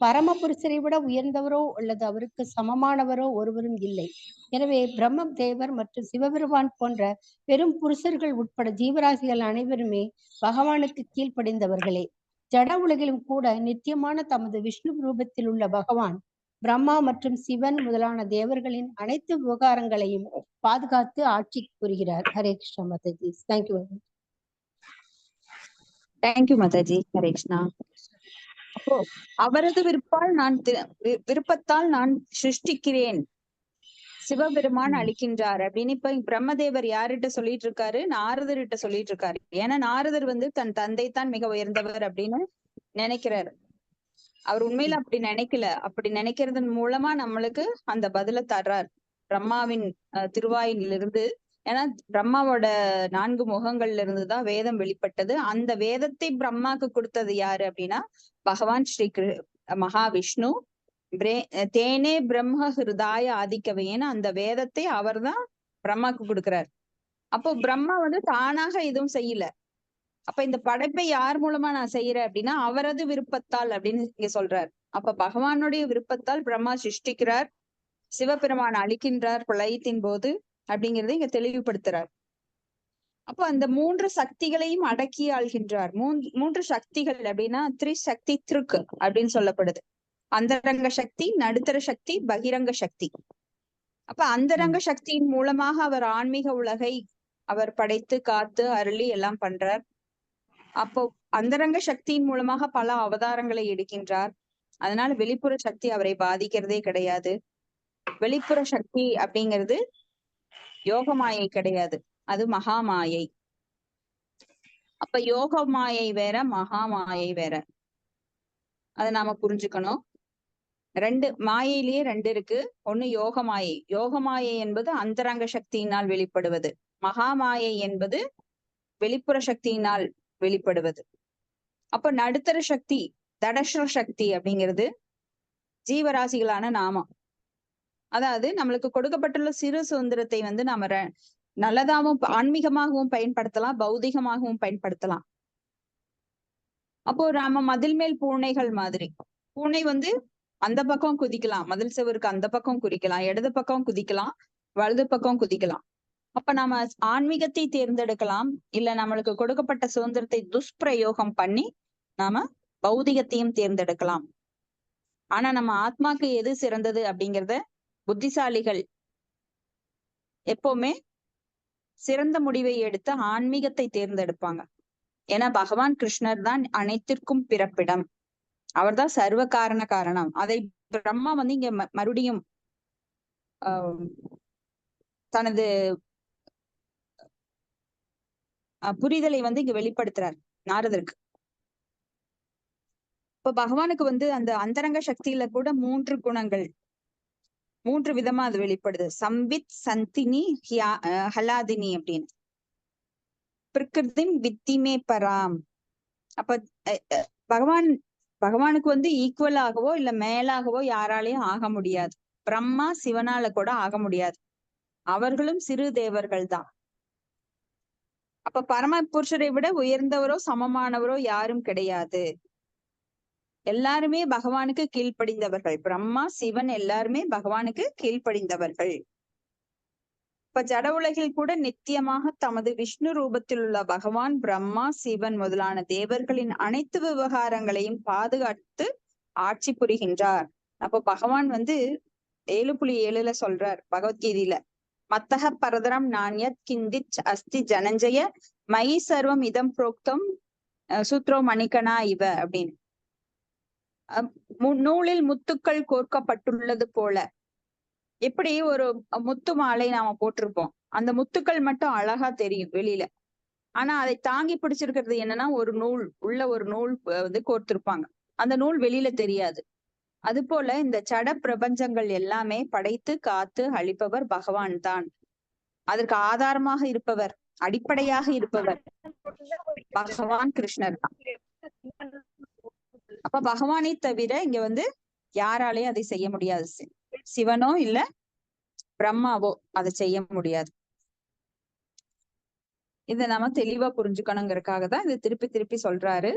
பரமபுருஷரை விட உயர்ந்தவரோ அல்லது அவருக்கு சமமானவரோ ஒருவரும் இல்லை. எனவே பிரம்ம தேவர் மற்றும் சிவபெருமான் போன்ற பெரும் புருஷர்கள் உட்பட ஜீவராசிகள் அனைவருமே பகவானுக்கு கீழ்ப்படிந்தவர்களே. ஜட உலகிலும் கூட நித்தியமான தமது விஷ்ணு ரூபத்தில் உள்ள பகவான் பிரம்மா மற்றும் சிவன் முதலான தேவர்களின் அனைத்து விவகாரங்களையும் பாதுகாத்து ஆட்சி புரிகிறார். ஹரே கிருஷ்ணா மாதாஜி. தேங்க்யூ. தேங்க்யூ மாதாஜி. ஹரே கிருஷ்ணா. அப்போ அவரது விருப்பத்தால் நான் சிருஷ்டிக்கிறேன், சிவபெருமான் அளிக்கின்றார் அப்படின்னு இப்ப பிரம்மதேவர் யார்கிட்ட சொல்லிட்டு இருக்காரு? நாரதர்கிட்ட சொல்லிட்டு இருக்காரு. ஏன்னா நாரதர் தன் தந்தை தான் மிக உயர்ந்தவர் அப்படின்னு நினைக்கிறாரு. அவர் உண்மையில அப்படி நினைக்கல. அப்படி நினைக்கிறதன் மூலமா நம்மளுக்கு அந்த பதில தர்றார் பிரம்மாவின் திருவாயிலிருந்து. ஏன்னா பிரம்மாவோட 4 முகங்கள்ல இருந்துதான் வேதம் வெளிப்பட்டது. அந்த வேதத்தை பிரம்மாக்கு கொடுத்தது யாரு அப்படின்னா பகவான் ஸ்ரீ மகாவிஷ்ணு. தேனே பிரம்ம ஹிருதாய ஆதிக்கவையேன்னு அந்த வேதத்தை அவர் தான் பிரம்மாக்கு கொடுக்கிறார். அப்போ பிரம்மா தானாக எதுவும் செய்யல. அப்ப இந்த படைப்பை யார் மூலமா நான் செய்யறேன் அப்படின்னா அவரது விருப்பத்தால் அப்படின்னு இங்க சொல்றார். அப்ப பகவானுடைய விருப்பத்தால் பிரம்மா சிருஷ்டிக்கிறார், சிவபெருமான் அளிக்கின்றார் பிரளயத்தின் போது அப்படிங்கறத இங்க தெளிவுபடுத்துறார். அப்போ அந்த 3 சக்திகளையும் அடக்கி ஆள்கின்றார். 3 சக்திகள் அப்படின்னா திரிசக்தி திருக்கு அப்படின்னு சொல்லப்படுது. அந்தரங்க சக்தி, நடுத்தர சக்தி, பகிரங்க சக்தி. அப்ப அந்தரங்க சக்தியின் மூலமாக அவர் ஆன்மீக உலகை அவர் படைத்து காத்து அருளி எல்லாம் பண்றார். அப்போ அந்தரங்க சக்தியின் மூலமாக பல அவதாரங்களை எடுக்கின்றார். அதனால வெளிப்புற சக்தி அவரை பாதிக்கிறதே கிடையாது. வெளிப்புற சக்தி அப்படிங்கிறது யோகமாயை கிடையாது, அது மகாமாயை. அப்ப யோக மாயை வேற, மகாமாயை வேற. அதை நாம புரிஞ்சுக்கணும். 2 மாயையிலேயே 2 இருக்கு. ஒண்ணு யோகமாயை. யோகமாயை என்பது அந்தரங்க சக்தியினால் வெளிப்படுவது. மகாமாயை என்பது வெளிப்புற சக்தியினால் வெளிப்படுவது. அப்ப நடுத்தர சக்தி, தடஸ்ர சக்தி அப்படிங்கிறது ஜீவராசிகளான நாமம். அதாவது நம்மளுக்கு கொடுக்கப்பட்டுள்ள சிறு சுதந்திரத்தை நாம நல்லதாகவும் ஆன்மீகமாகவும் பயன்படுத்தலாம், பௌதிகமாகவும் பயன்படுத்தலாம். அப்போ நாம மதில் மேல் பூனைகள் மாதிரி. பூனை அந்த பக்கம் குதிக்கலாம், மதில் சுவருக்கு அந்த பக்கம் குதிக்கலாம், இடது பக்கம் குதிக்கலாம், வலது பக்கம் குதிக்கலாம். அப்ப நாம ஆன்மீகத்தை தேர்ந்தெடுக்கலாம், இல்ல நம்மளுக்கு கொடுக்கப்பட்ட சுதந்திரத்தை துஷ்பிரயோகம் பண்ணி நாம பௌதிகத்தையும் தேர்ந்தெடுக்கலாம். ஆனா நம்ம ஆத்மாக்கு எது சிறந்தது அப்படிங்கிறத புத்திசாலிகள் எப்பவுமே சிறந்த முடிவை எடுத்து ஆன்மீகத்தை தேர்ந்தெடுப்பாங்க. ஏன்னா பகவான் கிருஷ்ணர் தான் அனைத்திற்கும் பிறப்பிடம், அவர்தான் சர்வ காரணம். அதை பிரம்மா இங்க மறுபடியும் தனது புரிதலை இங்க வெளிப்படுத்துறார் நாரதருக்கு. இப்ப பகவானுக்கு அந்த அந்தரங்க சக்தியில கூட 3 குணங்கள், 3 விதமா அது வெளிப்படுது. சம்பித், சந்தினி, ஹலாதினி அப்படின்னு. பிரகிருதிம் வித்திமே பராம். அப்ப பகவானுக்கு ஈக்குவலாகவோ இல்ல மேலாகவோ யாராலையும் ஆக முடியாது. பிரம்மா சிவனால கூட ஆக முடியாது. அவர்களும் சிறு தேவர்கள் தான். அப்ப பரம புருஷரை விட உயர்ந்தவரோ சமமானவரோ யாரும் கிடையாது. எல்லாருமே பகவானுக்கு கீழ்ப்படிந்தவர்கள். பிரம்மா, சிவன் எல்லாருமே பகவானுக்கு கீழ்ப்படிந்தவர்கள். இப்ப ஜட உலகில் கூட நித்தியமாக தமது விஷ்ணு ரூபத்தில் உள்ள பகவான் பிரம்மா, சிவன் முதலான தேவர்களின் அனைத்து விவகாரங்களையும் பாதுகாத்து ஆட்சி புரிகின்றார். அப்போ பகவான் வந்து 7.7 சொல்றார் பகவத்கீதையில, மத்தக பரதரம் நாண்யத் கிஞ்சித் அஸ்தி ஜனஞ்சய மயி சர்வம் இதம் புரோக்தம் சூத்ரோ மணிகனா இவ அப்படின்னு. நூலில் முத்துக்கள் கோர்க்கப்பட்டுள்ளது போல, எப்படி ஒரு முத்து மாலை நாம போட்டிருப்போம், அந்த முத்துக்கள் மட்டும் அழகா தெரியும் வெளியில, ஆனா அதை தாங்கி பிடிச்சிருக்கிறது என்னன்னா ஒரு நூல், உள்ள ஒரு நூல் வந்து கோர்த்திருப்பாங்க, அந்த நூல் வெளியில தெரியாது. அது போல இந்த ஜட பிரபஞ்சங்கள் எல்லாமே படைத்து காத்து அழிப்பவர் பகவான் தான். அதற்கு ஆதாரமாக இருப்பவர், அடிப்படையாக இருப்பவர் பகவான் கிருஷ்ணர் தான். அப்ப பகவானை தவிர இங்க வந்து யாராலையும் அதை செய்ய முடியாது. சிவனோ இல்ல பிரம்மாவோ அதை செய்ய முடியாது. இத நம்ம தெளிவா புரிஞ்சுக்கணுங்கிறதுக்காக தான் இதை திருப்பி திருப்பி சொல்றாரு.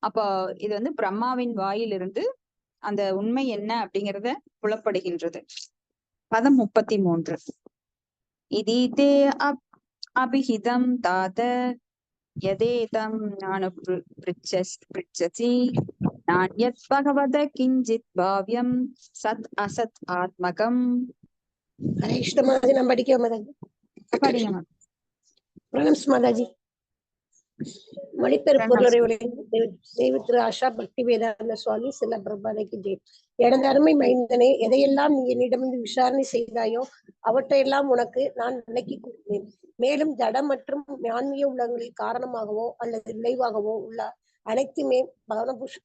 அப்போ இது வந்து பிரம்மாவின் வாயிலிருந்து அந்த உண்மை என்ன அப்படிங்கிறத புலப்படுகின்றது. பதம் 33. இதீதே அபிஹிதம் தாத யதேதம் ஞானுப்ருச்சசி நான்யத் பகவத கிஞ்சித் பாவ்யம் சத் அசத் ஆத்மகம். ஹரே கிருஷ்ண மாதாஜி, நான் படிக்க மாதாஜி. படிங்க. பிரணம்ஸ் மாதாஜி. மொழிபெயர்ப்புரை தெய்வ திரு ஆஷா பக்தி வேதாந்த சுவாமி சில பிரபாதைக்கு ஜெய். எனது அருமை மைந்தனே, எதையெல்லாம் நீ என்னிடமிருந்து விசாரணை செய்தாயோ அவற்றையெல்லாம் உனக்கு நான் விளக்கி கூறினேன். மேலும் ஜட மற்றும் ஆன்மீக உலகங்களில் காரணமாகவோ அல்லது விளைவாகவோ உள்ள அனைத்துமே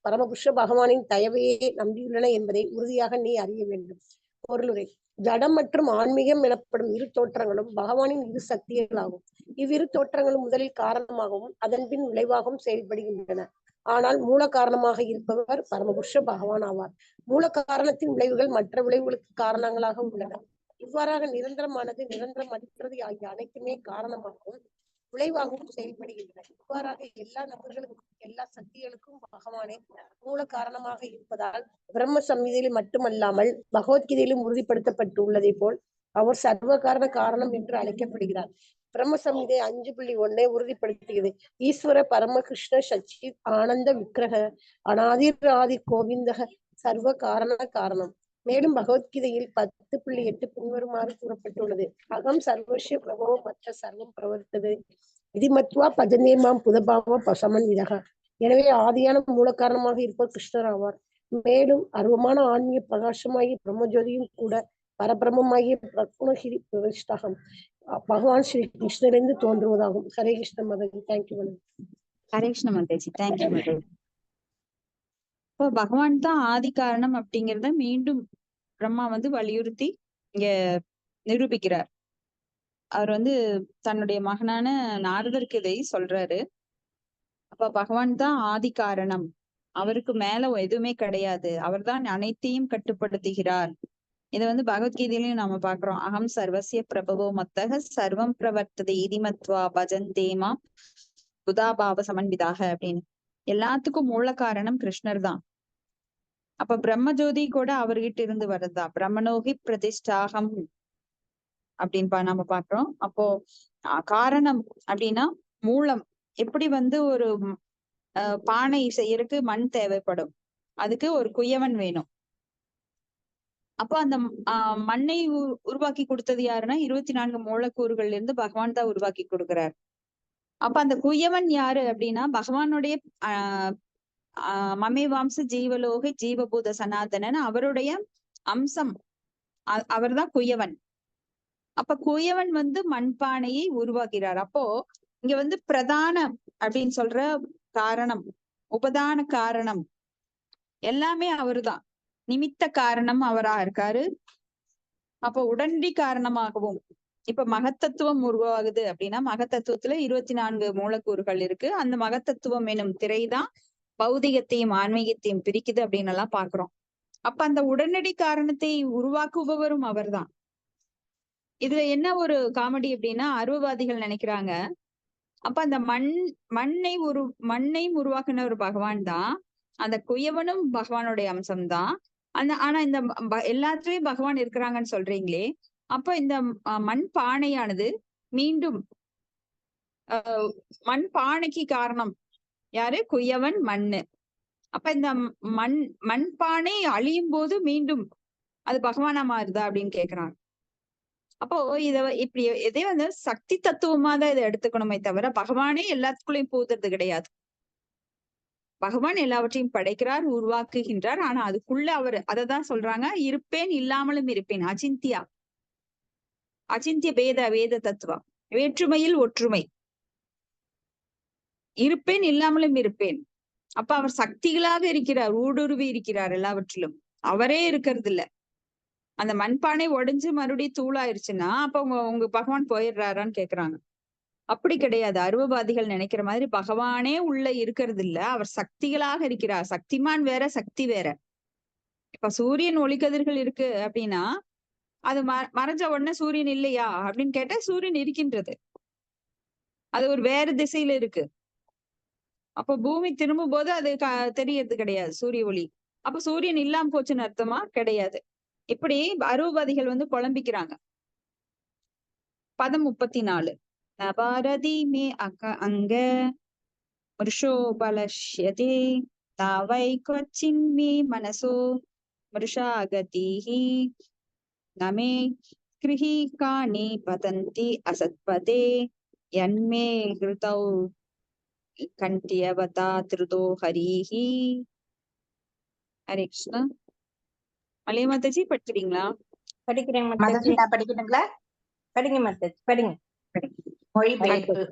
பரமபுருஷ பகவானின் தயவையே நம்பியுள்ளன என்பதை உறுதியாக நீ அறிய வேண்டும். பொருளுரை: ஜடம் மற்றும் ஆன்மீகம் எனப்படும் இரு தோற்றங்களும் பகவானின் இரு சக்திகளாகும். இவ்விரு தோற்றங்களும் முதலில் காரணமாகவும் அதன் பின் விளைவாகவும் செயல்படுகின்றன. ஆனால் மூல காரணமாக இருப்பவர் பரமபுருஷ பகவான் ஆவார். மூல காரணத்தின் விளைவுகள் மற்ற விளைவுகளுக்கு காரணங்களாக உள்ளன. இவ்வாறாக நிரந்தரமானது, நிரந்தரமற்றது ஆகிய அனைத்துமே காரணமாகவும் விளைவாகவும் செயல்படுகின்றன. இவ்வாறாக எல்லா நபர்களுக்கும் எல்லா சக்திகளுக்கும் பகவானே மூல காரணமாக இருப்பதால் பிரம்ம சம்ஹிதையில் மட்டுமல்லாமல் பகவத்கீதையிலும் உறுதிப்படுத்தப்பட்டுள்ளதை போல் அவர் சர்வ காரணம் என்று அழைக்கப்படுகிறார். பிரம்ம சம்ஹிதை 5.1 உறுதிப்படுத்துகிறது. ஈஸ்வர பரமகிருஷ்ண சச்சித் ஆனந்த விக்கிரக அநாதிர் ஆதி கோவிந்தக சர்வ காரணம். மேலும் பகவத்கீதையில் 10.8 பின்வருமாறு கூறப்பட்டுள்ளது: அகம் சர்வஸ்ய பிரபோ மற்ற சர்வம் பிரவர்த்தது விதிமத்வா பஜனேமாம் புதபாவ பசமன் விதக. எனவே ஆதியான மூல காரணமாக இருப்பவர் கிருஷ்ணர் ஆவார். மேலும் அருவமான ஆன்மீக பிரகாசமாகிய பிரம்மஜோதியும் கூட பரபிரமமாகிய பிரகுணகிரி பிரவிஷ்டகம் பகவான் ஸ்ரீ கிருஷ்ணரிலிருந்து தோன்றுவதாகும். ஹரே கிருஷ்ண மாதாஜி. Thank you madam. ஹரே கிருஷ்ண மாதாஜி. Thank you madam. இப்போ பகவான் தான் ஆதி காரணம் அப்படிங்கிறத மீண்டும் பிரம்மா வந்து வலியுறுத்தி இங்க நிரூபிக்கிறார். அவர் வந்து தன்னுடைய மகனான நாரதருக்கு இதை சொல்றாரு. அப்ப பகவான் தான் ஆதி காரணம், அவருக்கு மேல எதுவுமே கிடையாது, அவர் தான் அனைத்தையும் கட்டுப்படுத்துகிறார். இதை வந்து பகவத்கீதையிலையும் நாம பாக்குறோம். அகம் சர்வசிய பிரபவோ மத்தக சர்வம் பிரவர்த்ததை இதிமத்வா பஜந்தேமா புதாபாவ சமன்விதாக அப்படின்னு. எல்லாத்துக்கும் மூல காரணம் கிருஷ்ணர் தான். அப்ப பிரம்மஜோதி கூட அவர்கிட்ட இருந்து வருதா, பிரம்மனோகி பிரதிஷ்டாகம் அப்படின்னு நம்ம பாக்குறோம். அப்போ காரணம் அப்படின்னா மூலம். எப்படி வந்து ஒரு பானை செய்யறதுக்கு மண் தேவைப்படும், அதுக்கு ஒரு குயவன் வேணும். அப்போ அந்த மண்ணை உருவாக்கி கொடுத்தது யாருன்னா 24 மூலக்கூறுகள்ல இருந்து பகவான் தான் உருவாக்கி கொடுக்கிறார். அப்ப அந்த குயவன் யாரு அப்படின்னா பகவானுடைய மமே வாம்ச ஜீவலோக ஜீவபூத சனாதனன் அவருடைய அம்சம், அவர்தான் குயவன். அப்ப குயவன் வந்து மண்பானையை உருவாக்குறார். அப்போ இங்க வந்து பிரதான அப்படின்னு சொல்ற காரணம், உபதான காரணம் எல்லாமே அவருதான். நிமித்த காரணம் அவரா இருக்காரு. அப்போ உடனடி காரணமாகவும் இப்ப மகத்தத்துவம் உருவாகுது அப்படின்னா மகத்தத்துவத்துல 24 மூலக்கூறுகள் இருக்கு. அந்த மகத்தத்துவம் எனும் திரைதான் பௌதிகத்தையும் ஆன்மீகத்தையும் பிரிக்குது அப்படின்னு எல்லாம் பாக்குறோம். அப்ப அந்த உடனடி காரணத்தை உருவாக்குபவரும் அவர்தான். இதுல என்ன ஒரு காமெடி அப்படின்னா அருவவாதிகள் நினைக்கிறாங்க, அப்ப அந்த மண்ணை உருவாக்குன ஒரு பகவான் தான், அந்த குயவனும் பகவானுடைய அம்சம்தான். ஆனா இந்த எல்லாத்துலயும் பகவான் இருக்கிறாங்கன்னு சொல்றீங்களே, அப்ப இந்த மண் பானையானது மீண்டும் மண் பானைக்கு காரணம் யாரு? குயவன் மண்ணு. அப்ப இந்த மண்பானை அழியும் போது மீண்டும் அது பகவானா மாறுதா அப்படின்னு கேக்குறாங்க. அப்போ இப்படி எதே வந்து சக்தி தத்துவமா தான் இதை எடுத்துக்கணுமே தவிர பகவானே எல்லாத்துக்குள்ளயும் பூத்துறது கிடையாது. பகவான் எல்லாவற்றையும் படைக்கிறார், உருவாக்குகின்றார். ஆனா அதுக்குள்ள அவர் அததான் சொல்றாங்க, இருப்பேன் இல்லாமலும் இருப்பேன். அச்சிந்திய வேத தத்துவம், வேற்றுமையில் ஒற்றுமை. இருப்பேன் இல்லாமலும் இருப்பேன். அப்ப அவர் சக்திகளாக இருக்கிறார், ஊடுருவி இருக்கிறார் எல்லாவற்றிலும். அவரே இருக்கிறது இல்ல. அந்த மண்பானை உடைஞ்சு மறுபடியும் தூளாயிருச்சுன்னா அப்ப உங்க பகவான் போயிடுறாரான்னு கேக்குறாங்க. அப்படி கிடையாது. அருவவாதிகள் நினைக்கிற மாதிரி பகவானே உள்ள இருக்கிறது இல்ல. அவர் சக்திகளாக இருக்கிறார். சக்திமான் வேற, சக்தி வேற. இப்ப சூரியன் ஒளிக்கதிர்கள் இருக்கு அப்படின்னா அது மறைஞ்ச உடனே சூரியன் இல்லையா அப்படின்னு கேட்டா சூரியன் இருக்கின்றது. அது ஒரு வேற திசையில இருக்கு. அப்ப பூமி திரும்பும் போது அது தெரியறது கிடையாது சூரிய ஒளி. அப்ப சூரியன் இல்லாம போச்சுன்னு அர்த்தமா? கிடையாது. இப்படி அருவவாதிகள் வந்து குழம்பிக்கிறாங்க. பதம் 34. நபாரதி மே அங்க மிருஷோ பலஷ்யதே தாவை கொச்சின் மே மனசோ மிருஷாகதிஹி நமே கிருஹி காணி பதந்தி அசத்பதே யன்மே கிருதௌ கண்டியவதா திருதோ ஹரிஹி. ஹரே கிருஷ்ணா. மலைய மாதாஜி படிக்கிறீங்களா? படிக்கிறேன் மாதாஜி. நான் படிக்கணுங்களா? படிங்க மாதாஜி, படிங்க. மொழிபெயர்ப்பு.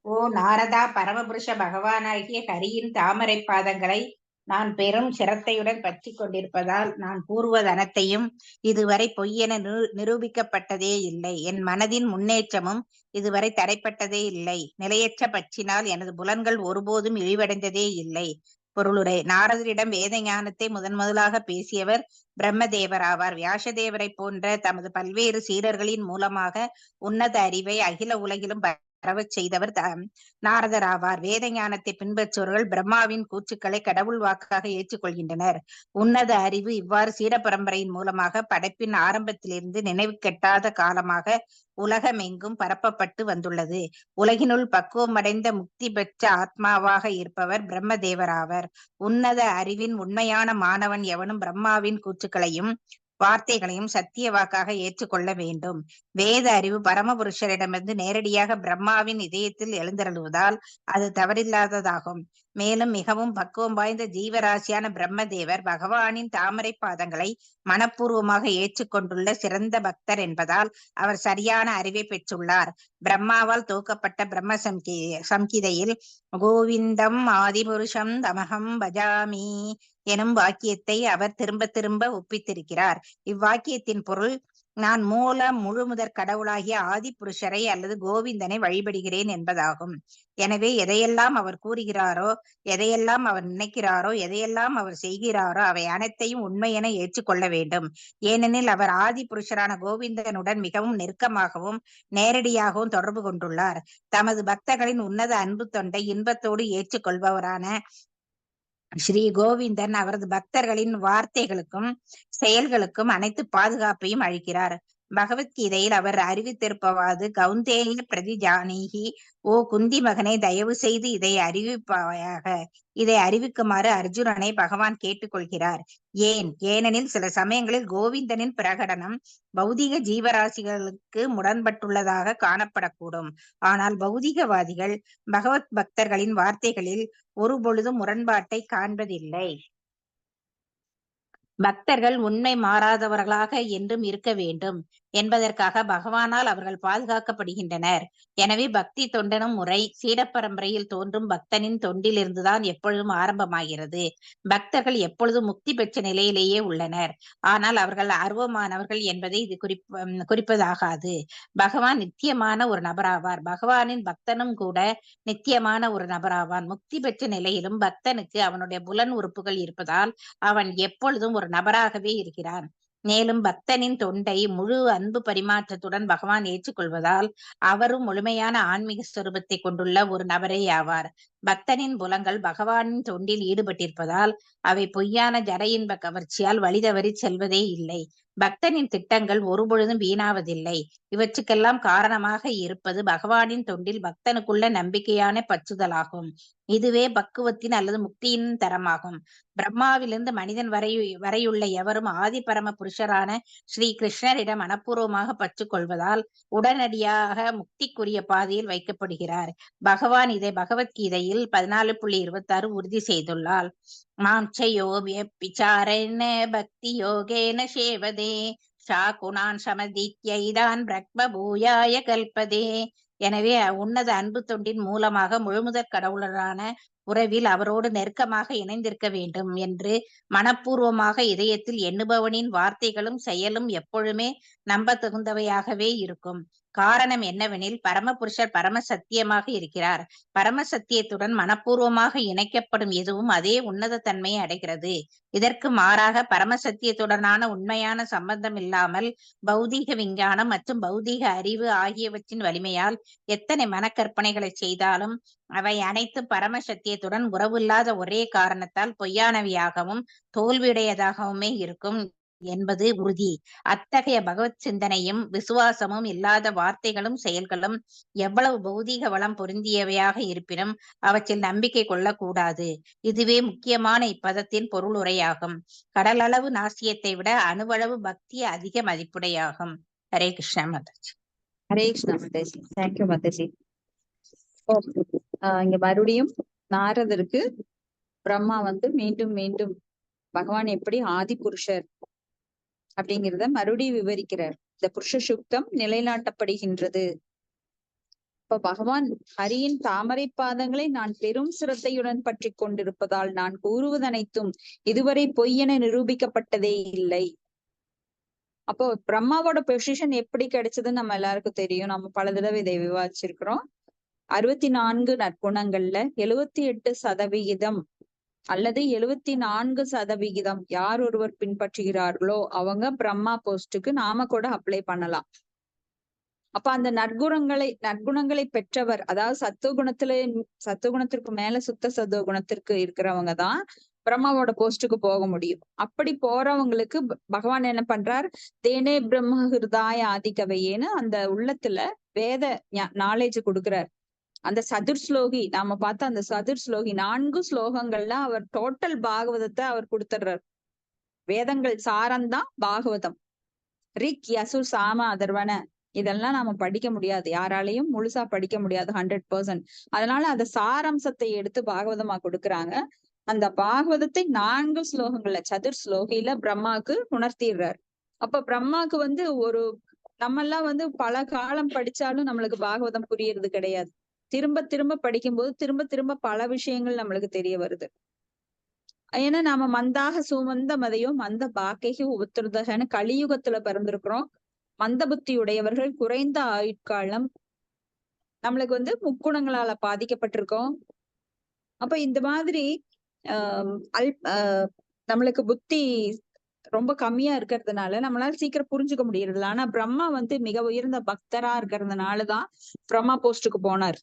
ஓ நாரதா, பரமபுருஷ பகவானாகிய ஹரியின் தாமரை பாதங்களை நான் பெரும் சிரத்தையுடன் பற்றி கொண்டிருப்பதால் நான் கூறுவதனைத்தையும் இதுவரை பொய்யென நிரூபிக்கப்பட்டதே இல்லை. என் மனதின் முன்னேற்றமும் இதுவரை தடைப்பட்டதே இல்லை. நிலையற்ற பற்றினால் எனது புலன்கள் ஒருபோதும் இழிவடைந்ததே இல்லை. பொருளுரை. நாரதரிடம் வேத ஞானத்தை முதலாக பேசியவர் பிரம்மதேவர் ஆவார். வியாசதேவரை போன்ற தமது பல்வேறு சீடர்களின் மூலமாக உன்னத அறிவை அகில உலகிலும் பரவச் செய்தவர் நாரதர் ஆவார். வேத ஞானத்தை பின்பற்றுவர்கள் பிரம்மாவின் கூற்றுக்களை கடவுள் வாக்காக ஏற்றுக்கொள்கின்றனர். உன்னத அறிவு இவ்வாறு சீட பரம்பரையின் மூலமாக படைப்பின் ஆரம்பத்திலிருந்து நினைவு கெட்டாத காலமாக உலகமெங்கும் பரப்பப்பட்டு வந்துள்ளது. உலகினுள் பக்குவமடைந்த முக்தி பெற்ற ஆத்மாவாக இருப்பவர் பிரம்மதேவர் ஆவர். உன்னத அறிவின் உண்மையான மாணவன் எவனும் பிரம்மாவின் கூற்றுக்களையும் வார்த்தைகளையும் சத்திய வாக்காக ஏற்றுக்கொள்ள வேண்டும். வேத அறிவு பரமபுருஷரிடமிருந்து நேரடியாக பிரம்மாவின் இதயத்தில் எழுந்தருளுவதால் அது தவறில்லாததாகும். மேலும் மிகவும் பக்குவம் வாய்ந்த ஜீவராசியான பிரம்மதேவர் பகவானின் தாமரை பாதங்களை மனப்பூர்வமாக ஏற்றுக்கொண்டுள்ள சிறந்த பக்தர் என்பதால் அவர் சரியான அறிவை பெற்றுள்ளார். பிரம்மாவால் தோக்கப்பட்ட பிரம்ம சம்கிதையில் கோவிந்தம் ஆதிபுருஷம் தமகம் பஜாமி எனும் வாக்கியத்தை அவர் திரும்ப திரும்ப ஒப்பித்திருக்கிறார். இவ்வாக்கியத்தின் பொருள், நான் முழு முதற் கடவுளாகிய ஆதி புருஷரை அல்லது கோவிந்தனை வழிபடுகிறேன் என்பதாகும். எனவே எதையெல்லாம் அவர் கூறுகிறாரோ, எதையெல்லாம் அவர் நினைக்கிறாரோ, எதையெல்லாம் அவர் செய்கிறாரோ அவை அனைத்தையும் உண்மை என ஏற்றுக்கொள்ள வேண்டும். ஏனெனில் அவர் ஆதி புருஷரான கோவிந்தனுடன் மிகவும் நெருக்கமாகவும் நேரடியாகவும் தொடர்பு கொண்டுள்ளார். தமது பக்தர்களின் உன்னத அன்பு தொண்டை இன்பத்தோடு ஏற்றுக்கொள்பவரான ஸ்ரீ கோவிந்தன் அவரது பக்தர்களின் வார்த்தைகளுக்கும் செயல்களுக்கும் அனைத்து பாதுகாப்பையும் அளிக்கிறார். பகவத்கீதையில் அவர் அறிவித்திருப்பவாது, கௌந்தேய பிரதிஜானீகி, ஓ குந்தி மகனை, தயவு செய்து இதை அறிவிப்பாயாக. இதை அறிவிக்குமாறு அர்ஜுனனை பகவான் கேட்டுக்கொள்கிறார். ஏனெனில் சில சமயங்களில் கோவிந்தனின் பிரகடனம் பௌதிக ஜீவராசிகளுக்கு முரண்பட்டுள்ளதாக காணப்படக்கூடும். ஆனால் பௌதிகவாதிகள் பகவத் பக்தர்களின் வார்த்தைகளில் ஒருபொழுதும் முரண்பாட்டை காண்பதில்லை. பக்தர்கள் உண்மை மாறாதவர்களாக என்றும் இருக்க வேண்டும் என்பதற்காக பகவானால் அவர்கள் பாதுகாக்கப்படுகின்றனர். எனவே பக்தி தொண்டனும் முறை சீடப்பரம்பரையில் தோன்றும் பக்தனின் தொண்டிலிருந்துதான் எப்பொழுதும் ஆரம்பமாகிறது. பக்தர்கள் எப்பொழுதும் முக்தி பெற்ற நிலையிலேயே உள்ளனர். ஆனால் அவர்கள் அருவமானவர்கள் என்பதை இது குறிப்பதாகாது. பகவான் நித்தியமான ஒரு நபராவார். பகவானின் பக்தனும் கூட நித்தியமான ஒரு நபராவான். முக்தி பெற்ற நிலையிலும் பக்தனுக்கு அவனுடைய புலன் உறுப்புகள் இருப்பதால் அவன் எப்பொழுதும் ஒரு நபராகவே இருக்கிறான். மேலும் பக்தனின் தொண்டை முழு அன்பு பரிமாற்றத்துடன் பகவான் ஏற்றுக்கொள்வதால் அவரும் முழுமையான ஆன்மீக ஸ்வரூபத்தை கொண்டுள்ள ஒரு நபரே ஆவார். பக்தனின் புலங்கள் பகவானின் தொண்டில் ஈடுபட்டிருப்பதால் அவை பொய்யான ஜட இன்ப கவர்ச்சியால் வழிதவறி செல்வதே இல்லை. பக்தனின் திட்டங்கள் ஒருபொழுதும் வீணாவதில்லை. இவற்றுக்கெல்லாம் காரணமாக இருப்பது பகவானின் தொண்டில் பக்தனுக்குள்ள நம்பிக்கையான பற்றுதலாகும். இதுவே பக்குவத்தின் அல்லது முக்தியின் தரமாகும். பிரம்மாவிலிருந்து மனிதன் வரையுள்ள எவரும் ஆதி பரம புருஷரான ஸ்ரீ கிருஷ்ணரிடம் மனப்பூர்வமாக பற்று கொள்வதால் உடனடியாக முக்திக்குரிய பாதையில் வைக்கப்படுகிறார். பகவான் இதை பகவத்கீதையில் 14.26 உறுதி செய்துள்ளார். மாம்சயோபிச்சாரேன பக்தி யோகேன சேவதே ஷாகுணான் சமதித்யைதான் பிரக்ம பூயாய கல்பதே. எனவே உன்னத அன்பு தொண்டின் மூலமாக முழுமுதற் கடவுளரான உறவில் அவரோடு நெருக்கமாக இணைந்திருக்க வேண்டும் என்று மனப்பூர்வமாக இதயத்தில் எண்ணுபவனின் வார்த்தைகளும் செயலும் எப்பொழுதுமே நம்ப தகுந்தவையாகவே இருக்கும். காரணம் என்னவெனில் பரமபுருஷர் பரம சத்தியமாக இருக்கிறார். பரம சத்தியத்துடன் மனப்பூர்வமாக இணைக்கப்படும் எதுவும் அதே உன்னத தன்மையை அடைகிறது. இதற்கு மாறாக பரம சத்தியத்துடனான உண்மையான சம்பந்தம் இல்லாமல் பௌதீக விஞ்ஞானம் மற்றும் பௌதீக அறிவு ஆகியவற்றின் வலிமையால் எத்தனை மனக்கற்பனைகளை செய்தாலும் அவை அனைத்தும் பரம சத்தியத்துடன் உறவில்லாத ஒரே காரணத்தால் பொய்யானவையாகவும் தோல்வியுடையதாகவுமே இருக்கும் என்பது உறுதி. அத்தகைய பகவத் சிந்தனையும் விசுவாசமும் இல்லாத வார்த்தைகளும் செயல்களும் எவ்வளவு பௌதீக வளம் பொருந்தியவையாக இருப்பினும் அவற்றில் நம்பிக்கை கொள்ளக்கூடாது. இதுவே முக்கியமான இப்பதத்தின் பொருள் உரையாகும். கடலளவு நாசியத்தை விட அணுவளவு பக்தி அதிக மதிப்புடையாகும். ஹரே கிருஷ்ணா மாதாஜி. ஹரே கிருஷ்ணா மாதாஜி. தேங்க்யூ மாதாஜி. இங்க மறுபடியும் நாரதருக்கு பிரம்மா மீண்டும் மீண்டும் பகவான் எப்படி ஆதி புருஷர் அப்படிங்கிறத மறுபடியும் விவரிக்கிறார். இந்த புருஷ சுத்தம் நிலைநாட்டப்படுகின்றது. இப்ப பகவான் ஹரியின் தாமரை பாதங்களை நான் பெரும் சிரத்தையுடன் பற்றி கொண்டிருப்பதால் நான் கூறுவதனைத்தும் இதுவரை பொய்யென நிரூபிக்கப்பட்டதே இல்லை. அப்போ பிரம்மாவோட பொசிஷன் எப்படி கிடைச்சதுன்னு நம்ம எல்லாருக்கும் தெரியும். நம்ம பல தடவை இதை விவாதிச்சிருக்கிறோம். 64 நற்குணங்கள்ல 78% அல்லது 74% யார் ஒருவர் பின்பற்றுகிறார்களோ அவங்க பிரம்மா போஸ்டுக்கு நாம கூட அப்ளை பண்ணலாம். அப்ப அந்த நற்குணங்களை பெற்றவர், அதாவது சத்துவகுணத்திற்கு மேல சுத்த சத்துவ குணத்திற்கு இருக்கிறவங்க தான் பிரம்மாவோட போஸ்டுக்கு போக முடியும். அப்படி போறவங்களுக்கு பகவான் என்ன பண்றார், தேனே பிரம்ம ஹிருதாய ஆதிகவையேன்னு அந்த உள்ளத்துல வேத நாலேஜ் கொடுக்கிறார். அந்த சதுர் ஸ்லோகி நாம பார்த்த அந்த சதுர் ஸ்லோகி 4 ஸ்லோகங்கள்ல அவர் டோட்டல் பாகவதத்தை அவர் கொடுத்துடுறார். வேதங்கள் சாரம்தான் பாகவதம். ரிக் யசுர் சாம அதர்வன இதெல்லாம் நாம படிக்க முடியாது, யாராலையும் முழுசா படிக்க முடியாது 100%. அதனால அந்த சாரம்சத்தை எடுத்து பாகவதமா கொடுக்குறாங்க. அந்த பாகவதத்தை 4 ஸ்லோகங்கள்ல சதுர் ஸ்லோகில பிரம்மாவுக்கு உணர்த்திடுறார். அப்ப பிரம்மாவுக்கு ஒரு நம்மெல்லாம் பல காலம் படிச்சாலும் நம்மளுக்கு பாகவதம் புரியறது கிடையாது. திரும்ப திரும்ப படிக்கும்போது திரும்ப திரும்ப பல விஷயங்கள் நம்மளுக்கு தெரிய வருது. ஏன்னா நாம மந்தாக சுமந்த மதையோ மந்த பாக்கைக்கு உபத்திருதகன்னு கலியுகத்துல பிறந்திருக்கிறோம். மந்த புத்தி உடையவர்கள், குறைந்த ஆயுட்காலம், நம்மளுக்கு முக்குணங்களால பாதிக்கப்பட்டிருக்கோம். அப்ப இந்த மாதிரி நம்மளுக்கு புத்தி ரொம்ப கம்மியா இருக்கிறதுனால நம்மளால சீக்கிரம் புரிஞ்சுக்க முடியறதில்ல. ஆனா பிரம்மா மிக உயர்ந்த பக்தரா இருக்கிறதுனாலதான் பிரம்மா போஸ்டுக்கு போனார்.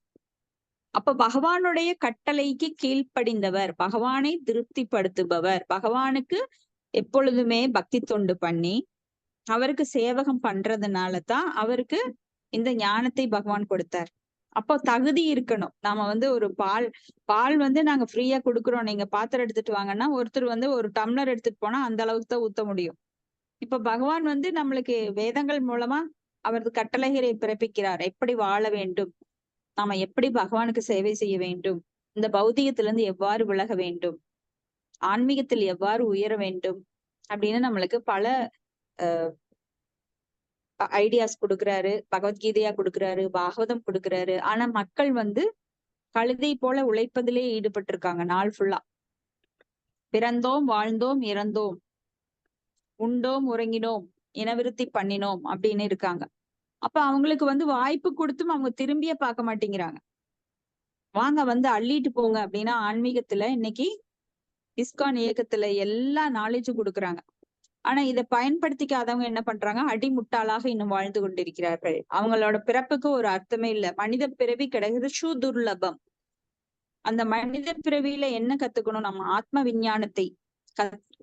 அப்ப பகவானுடைய கட்டளைக்கு கீழ்ப்படிந்தவர், பகவானை திருப்திப்படுத்துபவர், பகவானுக்கு எப்பொழுதுமே பக்தி தொண்டு பண்ணி அவருக்கு சேவகம் பண்றதுனாலதான் அவருக்கு இந்த ஞானத்தை பகவான் கொடுத்தார். அப்போ தகுதி இருக்கணும். நாம ஒரு பால் நாங்க ஃப்ரீயா கொடுக்குறோம், நீங்க பாத்திரம் எடுத்துட்டு வாங்கன்னா ஒருத்தர் ஒரு டம்ளர் எடுத்துட்டு போனா அந்த அளவுக்கு தான் ஊத்த முடியும். இப்ப பகவான் நம்மளுக்கு வேதங்கள் மூலமா அவரது கட்டளைகளை பிறப்பிக்கிறார். எப்படி வாழ வேண்டும், நாம எப்படி பகவானுக்கு சேவை செய்ய வேண்டும், இந்த பௌதிகத்திலிருந்து எவ்வாறு விலக வேண்டும், ஆன்மீகத்தில் எவ்வாறு உயர வேண்டும் அப்படின்னு நம்மளுக்கு பல ஐடியாஸ் கொடுக்குறாரு. பகவத்கீதையா கொடுக்குறாரு, பாகவதம் கொடுக்குறாரு. ஆனா மக்கள் கழுதை போல உழைப்பதிலே ஈடுபட்டிருக்காங்க நாள் ஃபுல்லா. பிறந்தோம், வாழ்ந்தோம், இறந்தோம், உண்டோம், உறங்கினோம், இனவிருத்தி பண்ணினோம் அப்படின்னு இருக்காங்க. அப்ப அவங்களுக்கு வாய்ப்பு கொடுத்தும் அவங்க திரும்பியே பார்க்க மாட்டேங்கிறாங்க. வாங்க அள்ளிட்டு போங்க அப்படின்னா ஆன்மீகத்துல இன்னைக்கு இஸ்கான் இயக்கத்துல எல்லா நாலேஜும் கொடுக்குறாங்க. ஆனா இதை பயன்படுத்திக்காதவங்க என்ன பண்றாங்க, அடிமுட்டாளாக இன்னும் வாழ்ந்து கொண்டிருக்கிறார்கள். அவங்களோட பிறப்புக்கு ஒரு அர்த்தமே இல்லை. மனித பிறவி கிடைக்கிறது சுதுர்லபம். அந்த மனித பிறவியில என்ன கத்துக்கணும், நம்ம ஆத்ம விஞ்ஞானத்தை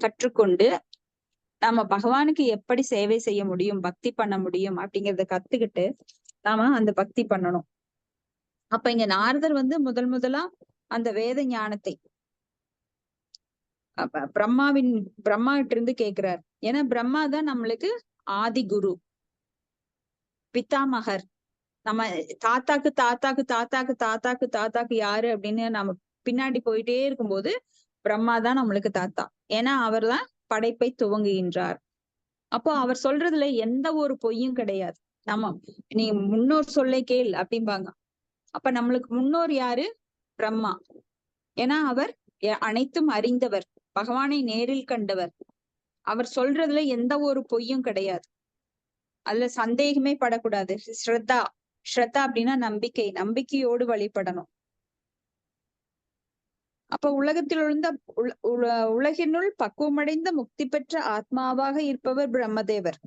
கற்றுக்கொண்டு நாம பகவானுக்கு எப்படி சேவை செய்ய முடியும், பக்தி பண்ண முடியும் அப்படிங்கறத கத்துக்கிட்டு நாம அந்த பக்தி பண்ணணும். அப்ப இங்க நாரதர் வந்து முதலா அந்த வேத ஞானத்தை பிரம்மா கிட்ட இருந்து கேக்குறார். ஏன்னா பிரம்மா தான் நம்மளுக்கு ஆதி குரு, பித்தாமகர். நம்ம தாத்தாக்கு தாத்தாக்கு தாத்தாக்கு தாத்தாக்கு தாத்தாக்கு யாரு அப்படின்னு நம்ம பின்னாடி போயிட்டே இருக்கும்போது பிரம்மா தான் நம்மளுக்கு தாத்தா. ஏன்னா அவர் தான் படைப்பை துவங்குகின்றார். அப்போ அவர் சொல்றதுல எந்த ஒரு பொய்யும் கிடையாது. நம்ம நீ முன்னோர் சொல்லை கேள் அப்படிம்பாங்க. அப்ப நம்மளுக்கு முன்னோர் யாரு? பிரம்மா. ஏன்னா அவர் அனைத்தும் அறிந்தவர், பகவானை நேரில் கண்டவர். அவர் சொல்றதுல எந்த ஒரு பொய்யும் கிடையாது. அதுல சந்தேகமே படக்கூடாது. ஸ்ரத்தா அப்படின்னா நம்பிக்கை, நம்பிக்கையோடு வழிபடணும். அப்ப உலகத்தில் இருந்த உலகினுள் பக்குவமடைந்த முக்தி பெற்ற ஆத்மாவாக இருப்பவர் பிரம்மதேவர்.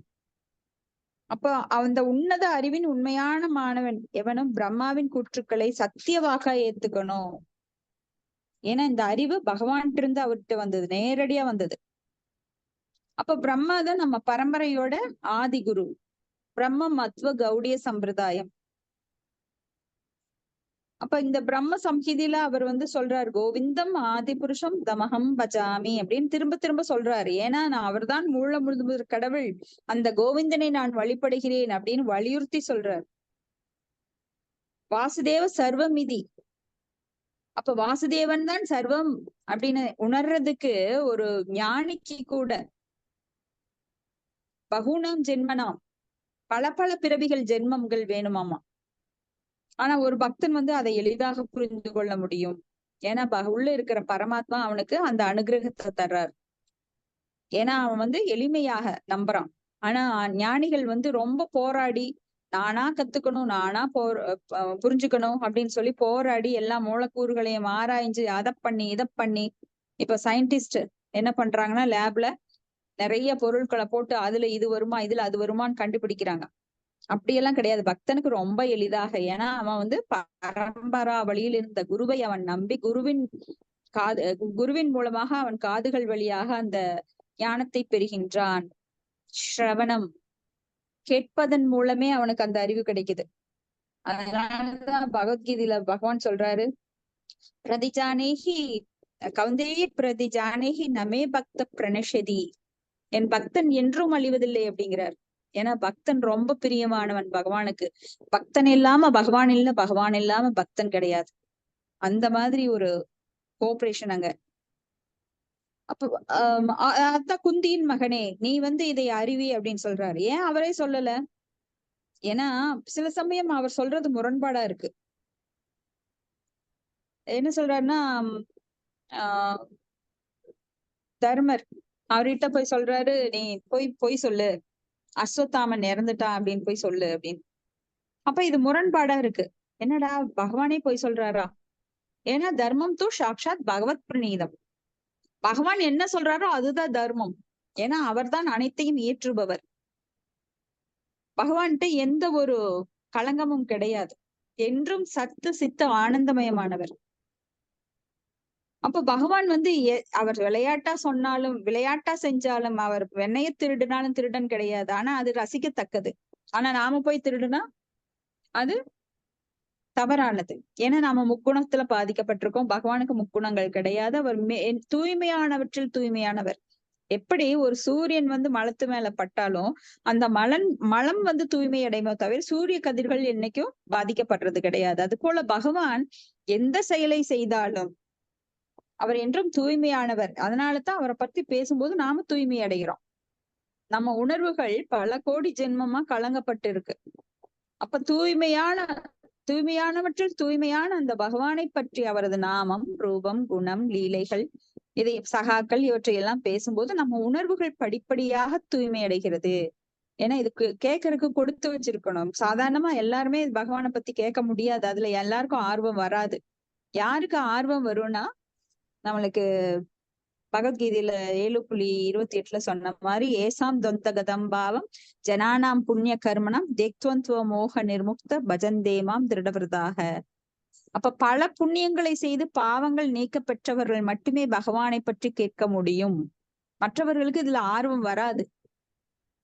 அப்ப அந்த உன்னத அறிவின் உண்மையான மாணவன் எவனும் பிரம்மாவின் கூற்றுக்களை சத்தியவாக ஏத்துக்கணும். ஏன்னா இந்த அறிவு பகவான் இருந்து அவர்கிட்ட வந்தது, நேரடியா வந்தது. அப்ப பிரம்மா தான் நம்ம பரம்பரையோட ஆதி குரு. பிரம்ம மத்வ கௌடிய சம்பிரதாயம். அப்ப இந்த பிரம்ம சம்ஹிதியில அவர் வந்து சொல்றாரு, கோவிந்தம் ஆதி புருஷம் தமகம் பஜாமி அப்படின்னு திரும்ப சொல்றாரு. ஏன்னா நான் அவர்தான் முழுமுதற் கடவுள், அந்த கோவிந்தனை நான் வழிபடுகிறேன் அப்படின்னு வலியுறுத்தி சொல்றாரு. வாசுதேவ சர்வமிதி. அப்ப வாசுதேவன் தான் சர்வம் அப்படின்னு உணர்றதுக்கு ஒரு ஞானிக்கு கூட பகுணாம் ஜென்மனாம், பல பிறவிகள் ஜென்மங்கள் வேணுமாமா. ஆனா ஒரு பக்தன் வந்து அதை எளிதாக புரிந்து கொள்ள முடியும். ஏன்னா உள்ள இருக்கிற பரமாத்மா அவனுக்கு அந்த அனுகிரகத்தை தர்றார். ஏன்னா அவன் வந்து எளிமையாக நம்புறான். ஆனா ஞானிகள் வந்து ரொம்ப போராடி நானா கத்துக்கணும், நானா புரிஞ்சுக்கணும் அப்படின்னு சொல்லி போராடி எல்லா மூலக்கூறுகளையும் ஆராய்ஞ்சு அதை பண்ணி இதை பண்ணி, இப்ப சயின்டிஸ்ட் என்ன பண்றாங்கன்னா லேப்ல நிறைய பொருட்களை போட்டு அதுல இது வருமா இதுல அது வருமான்னு கண்டுபிடிக்கிறாங்க. அப்படியெல்லாம் கிடையாது. பக்தனுக்கு ரொம்ப எளிதாக. ஏன்னா அவன் வந்து பரம்பரா வழியில் இருந்த குருவை அவன் நம்பி குருவின் மூலமாக அவன் காதுகள் வழியாக அந்த ஞானத்தை பெறுகின்றான். ஸ்ரவணம், கேட்பதன் மூலமே அவனுக்கு அந்த அறிவு கிடைக்குது. அதனாலதான் பகவத்கீதையில பகவான் சொல்றாரு, பிரதிஜானேகி கவுந்தேய பிரதிஜானேகி நமே பக்த பிரணஷதி, என் பக்தன் என்றும் அழிவதில்லை அப்படிங்கிறார். ஏன்னா பக்தன் ரொம்ப பிரியமானவன் பகவானுக்கு. பக்தன் இல்லாம பகவான் இல்ல, பகவான் இல்லாம பக்தன் கிடையாது. அந்த மாதிரி ஒரு கோஆபரேஷன் அங்க. அப்ப அதான் குந்தியின் மகனே நீ வந்து இதை அறிவி அப்படின்னு சொல்றாரு. ஏன் அவரே சொல்லல? ஏன்னா சில சமயம் அவர் சொல்றது முரண்பாடா இருக்கு. என்ன சொல்றாருன்னா தர்மர் அவர்கிட்ட போய் சொல்றாரு, நீ போய் சொல்லு, அஸ்வத்தாமன் இறந்துட்டான் அப்படின்னு போய் சொல்லு அப்படின்னு. அப்ப இது முரண்பாடா இருக்கு. என்னடா பகவானே போய் சொல்றாரா? ஏன்னா தர்மம் தூ சாக்ஷாத் பகவத் பிரணீதம். பகவான் என்ன சொல்றாரோ அதுதான் தர்மம். ஏன்னா அவர்தான் அனைத்தையும் ஏற்றுபவர். பகவான்கிட்ட எந்த ஒரு களங்கமும் கிடையாது. என்றும் சத்து சித்த ஆனந்தமயமானவர். அப்ப பகவான் வந்து அவர் விளையாட்டா சொன்னாலும் விளையாட்டா செஞ்சாலும், அவர் வெண்ணைய திருடினாலும் திருடன் கிடையாது. ஆனா அது ரசிக்கத்தக்கது. ஆனா நாம போய் திருடுனா அது தவறானது. ஏன்னா நாம முக்குணத்துல பாதிக்கப்பட்டிருக்கோம். பகவானுக்கு முக்குணங்கள் கிடையாது. அவர் தூய்மையானவற்றில் தூய்மையானவர். எப்படி ஒரு சூரியன் வந்து மலத்து மேல பட்டாலும் அந்த மலம் வந்து தூய்மை அடையுமோ தவிர சூரிய கதிர்கள் என்னைக்கும் பாதிக்கப்படுறது கிடையாது. அது போல பகவான் எந்த செயலை செய்தாலும் அவர் என்றும் தூய்மையானவர். அதனாலதான் அவரை பத்தி பேசும்போது நாம தூய்மை அடைகிறோம். நம்ம உணர்வுகள் பல கோடி ஜென்மமா கலங்கப்பட்டு இருக்கு. அப்ப தூய்மையானவற்றில் தூய்மையான அந்த பகவானை பற்றி அவரது நாமம், ரூபம், குணம், லீலைகள், இதை சகாக்கள் இவற்றையெல்லாம் பேசும்போது நம்ம உணர்வுகள் படிப்படியாக தூய்மை அடைகிறது. ஏன்னா இதுக்கு கேட்கறதுக்கு கொடுத்து வச்சிருக்கணும். சாதாரணமா எல்லாருமே பகவானை பத்தி கேட்க முடியாது. அதுல எல்லாருக்கும் ஆர்வம் வராது. யாருக்கு ஆர்வம் வரும்னா, நம்மளுக்கு பகவத்கீதையில 7:28 சொன்ன மாதிரி ஏசாம் தொந்தகதம் பாவம் ஜனானாம் புண்ணிய கர்மணம் தேக்துவந்துவ மோக நிர்முக்த பஜந்தேமாம் திருடவிரதாக. அப்ப பல புண்ணியங்களை செய்து பாவங்கள் நீக்க பெற்றவர்கள் மட்டுமே பகவானை பற்றி கேட்க முடியும். மற்றவர்களுக்கு இதுல ஆர்வம் வராது.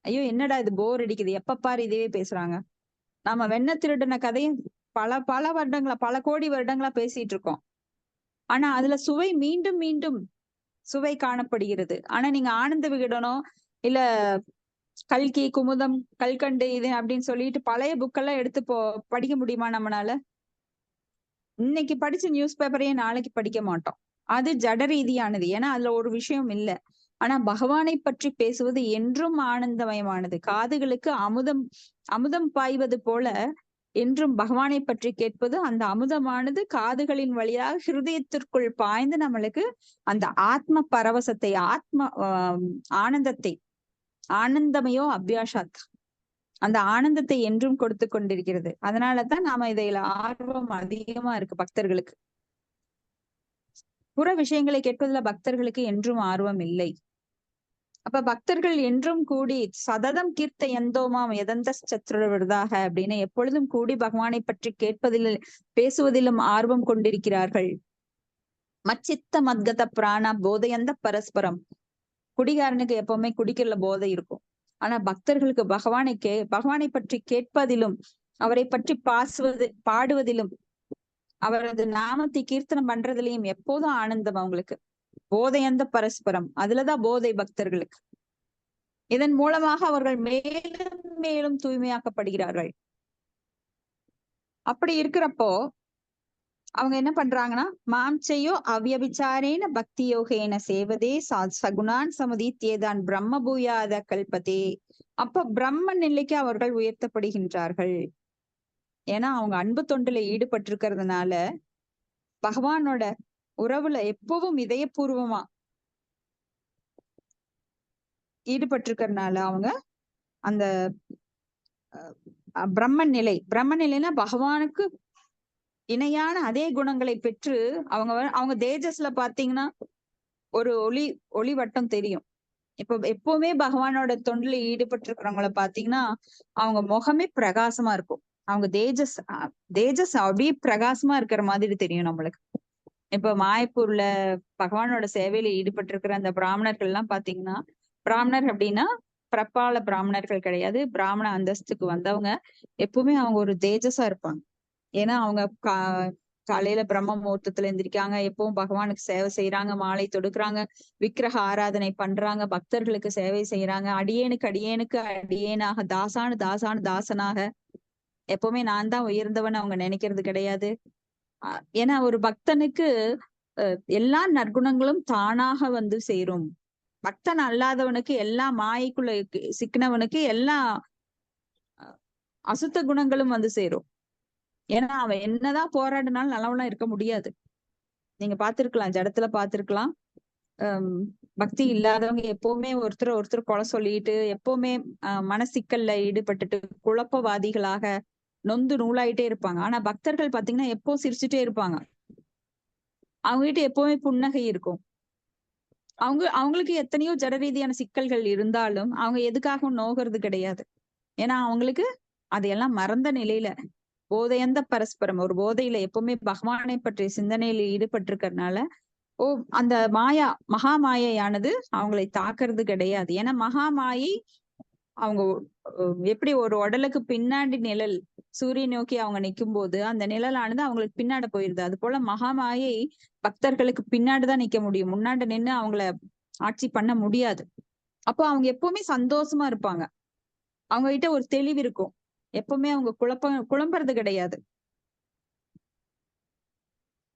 ஐயோ என்னடா இது போர் அடிக்குது, எப்ப பாரு இதுவே பேசுறாங்க. நாம வெண்ண திருடின கதையும் பல வருடங்களா, பல கோடி வருடங்களா பேசிட்டு இருக்கோம். ஆனா அதுல சுவை மீண்டும் மீண்டும் சுவை காணப்படுகிறது. ஆனா நீங்க ஆனந்த விகடனம் இல்ல கல்கி, குமுதம், கல்கண்டு இது அப்படின்னு சொல்லிட்டு பழைய புக்கெல்லாம் எடுத்து படிக்க முடியுமா நம்மளால? இன்னைக்கு படிச்ச நியூஸ் பேப்பரையே நாளைக்கு படிக்க மாட்டோம். அது ஜட ரீதியானது. ஏன்னா அதுல ஒரு விஷயம் இல்ல. ஆனா பகவானை பற்றி பேசுவது என்றும் ஆனந்தமயமானது. காதுகளுக்கு அமுதம் பாய்வது போல என்றும் பகவானை பற்றி கேட்பது, அந்த அமுதமானது காதுகளின் வழியாக ஹிருதயத்திற்குள் பாய்ந்து நம்மளுக்கு அந்த ஆத்ம பரவசத்தை, ஆனந்தத்தை, ஆனந்தமயோ அபியாஷாத், அந்த ஆனந்தத்தை என்றும் கொடுத்து கொண்டிருக்கிறது. அதனாலதான் நாம இதில ஆர்வம் அதிகமா இருக்கு பக்தர்களுக்கு. புற விஷயங்களை கேட்பதில் பக்தர்களுக்கு என்றும் ஆர்வம் இல்லை. அப்ப பக்தர்கள் என்றும் கூடி சததம் கீர்த்த எந்தோமாம் எதந்த சத்ருவிரதாக அப்படின்னு எப்பொழுதும் கூடி பகவானை பற்றி கேட்பதில், பேசுவதிலும் ஆர்வம் கொண்டிருக்கிறார்கள். மச்சித்த மத்கத பிராண போதையந்த பரஸ்பரம். குடிகாரனுக்கு எப்பவுமே குடிக்கிறதுல போதை இருக்கும். ஆனா பக்தர்களுக்கு பகவானை பற்றி கேட்பதிலும், அவரை பற்றி பாடுவதிலும், அவரது நாமத்தை கீர்த்தனம் பண்றதுலயும் எப்போதும் ஆனந்தம் அவங்களுக்கு. போதையந்த பரஸ்பரம், அதுலதான் போதை பக்தர்களுக்கு. இதன் மூலமாக அவர்கள் மேலும் மேலும் தூய்மையாக்கப்படுகிறார்கள். அப்படி இருக்கிறப்போ அவங்க என்ன பண்றாங்கன்னா, மாம்சையோ அவ்யபிச்சாரேன பக்தி யோகேன சேவதே சகுணான் சமுதித்யேதான் பிரம்ம பூயாத கல்பதே. அப்ப பிரம்ம நிலைக்கு அவர்கள் உயர்த்தப்படுகின்றார்கள். ஏன்னா அவங்க அன்பு தொண்டுல ஈடுபட்டிருக்கிறதுனால, பகவானோட உறவுல எப்பவும் இதயபூர்வமா ஈடுபட்டிருக்கிறதுனால அவங்க அந்த பிரம்ம நிலைன்னா பகவானுக்கு இணையான அதே குணங்களை பெற்று அவங்க தேஜஸ்ல பாத்தீங்கன்னா ஒரு ஒளி வட்டம் தெரியும். எப்பவுமே பகவானோட தொண்டுல ஈடுபட்டிருக்கிறவங்கள பாத்தீங்கன்னா அவங்க முகமே பிரகாசமா இருக்கும். அவங்க தேஜஸ் அப்படியே பிரகாசமா இருக்கிற மாதிரி தெரியும் நம்மளுக்கு. இப்ப மாயப்பூர்ல பகவானோட சேவையில ஈடுபட்டிருக்கிற அந்த பிராமணர்கள் எல்லாம் பாத்தீங்கன்னா, பிராமணர் அப்படின்னா பிரபால பிராமணர்கள் கிடையாது, பிராமண அந்தஸ்துக்கு வந்தவங்க. எப்பவுமே அவங்க ஒரு தேஜஸா இருப்பாங்க. ஏன்னா அவங்க காலையில பிரம்ம முகூர்த்தத்துல எந்திரிக்காங்க, எப்பவும் பகவானுக்கு சேவை செய்யறாங்க, மாலை தொடுக்குறாங்க, விக்கிரக ஆராதனை பண்றாங்க, பக்தர்களுக்கு சேவை செய்யறாங்க, அடியேனுக்கு அடியேனாக, தாசனாக எப்பவுமே நான் தான் உயர்ந்தவன் அவங்க நினைக்கிறது கிடையாது. ஏன்னா ஒரு பக்தனுக்கு எல்லா நற்குணங்களும் தானாக வந்து சேரும். பக்தன் அல்லாதவனுக்கு, எல்லா மாயைக்குள்ள சிக்கினவனுக்கு எல்லா அசுத்த குணங்களும் வந்து சேரும். ஏன்னா அவன் என்னதான் போராடினாலும் நல்லவனா இருக்க முடியாது. நீங்க பாத்திருக்கலாம், ஜடத்துல பாத்திருக்கலாம். பக்தி இல்லாதவங்க எப்பவுமே ஒருத்தர் கொலை சொல்லிட்டு, எப்பவுமே மனசிக்கல்ல ஈடுபட்டுட்டு, குழப்பவாதிகளாக நொந்து நூலாயிட்டே இருப்பாங்க. ஆனா பக்தர்கள் பாத்தீங்கன்னா எப்போ சிரிச்சுட்டே இருப்பாங்க. அவங்க கிட்ட எப்பவுமே புன்னகை இருக்கும். அவங்களுக்கு எத்தனையோ ஜட ரீதியான சிக்கல்கள் இருந்தாலும் அவங்க எதுக்காகவும் நோகிறது கிடையாது. ஏன்னா அவங்களுக்கு அதையெல்லாம் மறந்த நிலையில போதையந்த பரஸ்பரம், ஒரு போதையில எப்பவுமே பகவானை பற்றிய சிந்தனையில ஈடுபட்டிருக்கிறதுனால அந்த மகா மாயையானது அவங்களை தாக்குறது கிடையாது. ஏன்னா மகா மாயை அவங்க எப்படி ஒரு உடலுக்கு பின்னாடி நிழல் சூரிய நோக்கி அவங்க நிக்கும் போது அந்த நிழலானது அவங்களுக்கு பின்னாடி போயிருது. அது போல மகாமாயை பக்தர்களுக்கு பின்னாடிதான் நிக்க முடியும், முன்னாடி நின்று அவங்கள ஆட்சி பண்ண முடியாது. அப்போ அவங்க எப்பவுமே சந்தோஷமா இருப்பாங்க. அவங்க கிட்ட ஒரு தெளிவு இருக்கும். எப்பவுமே அவங்க குழம்புறது கிடையாது.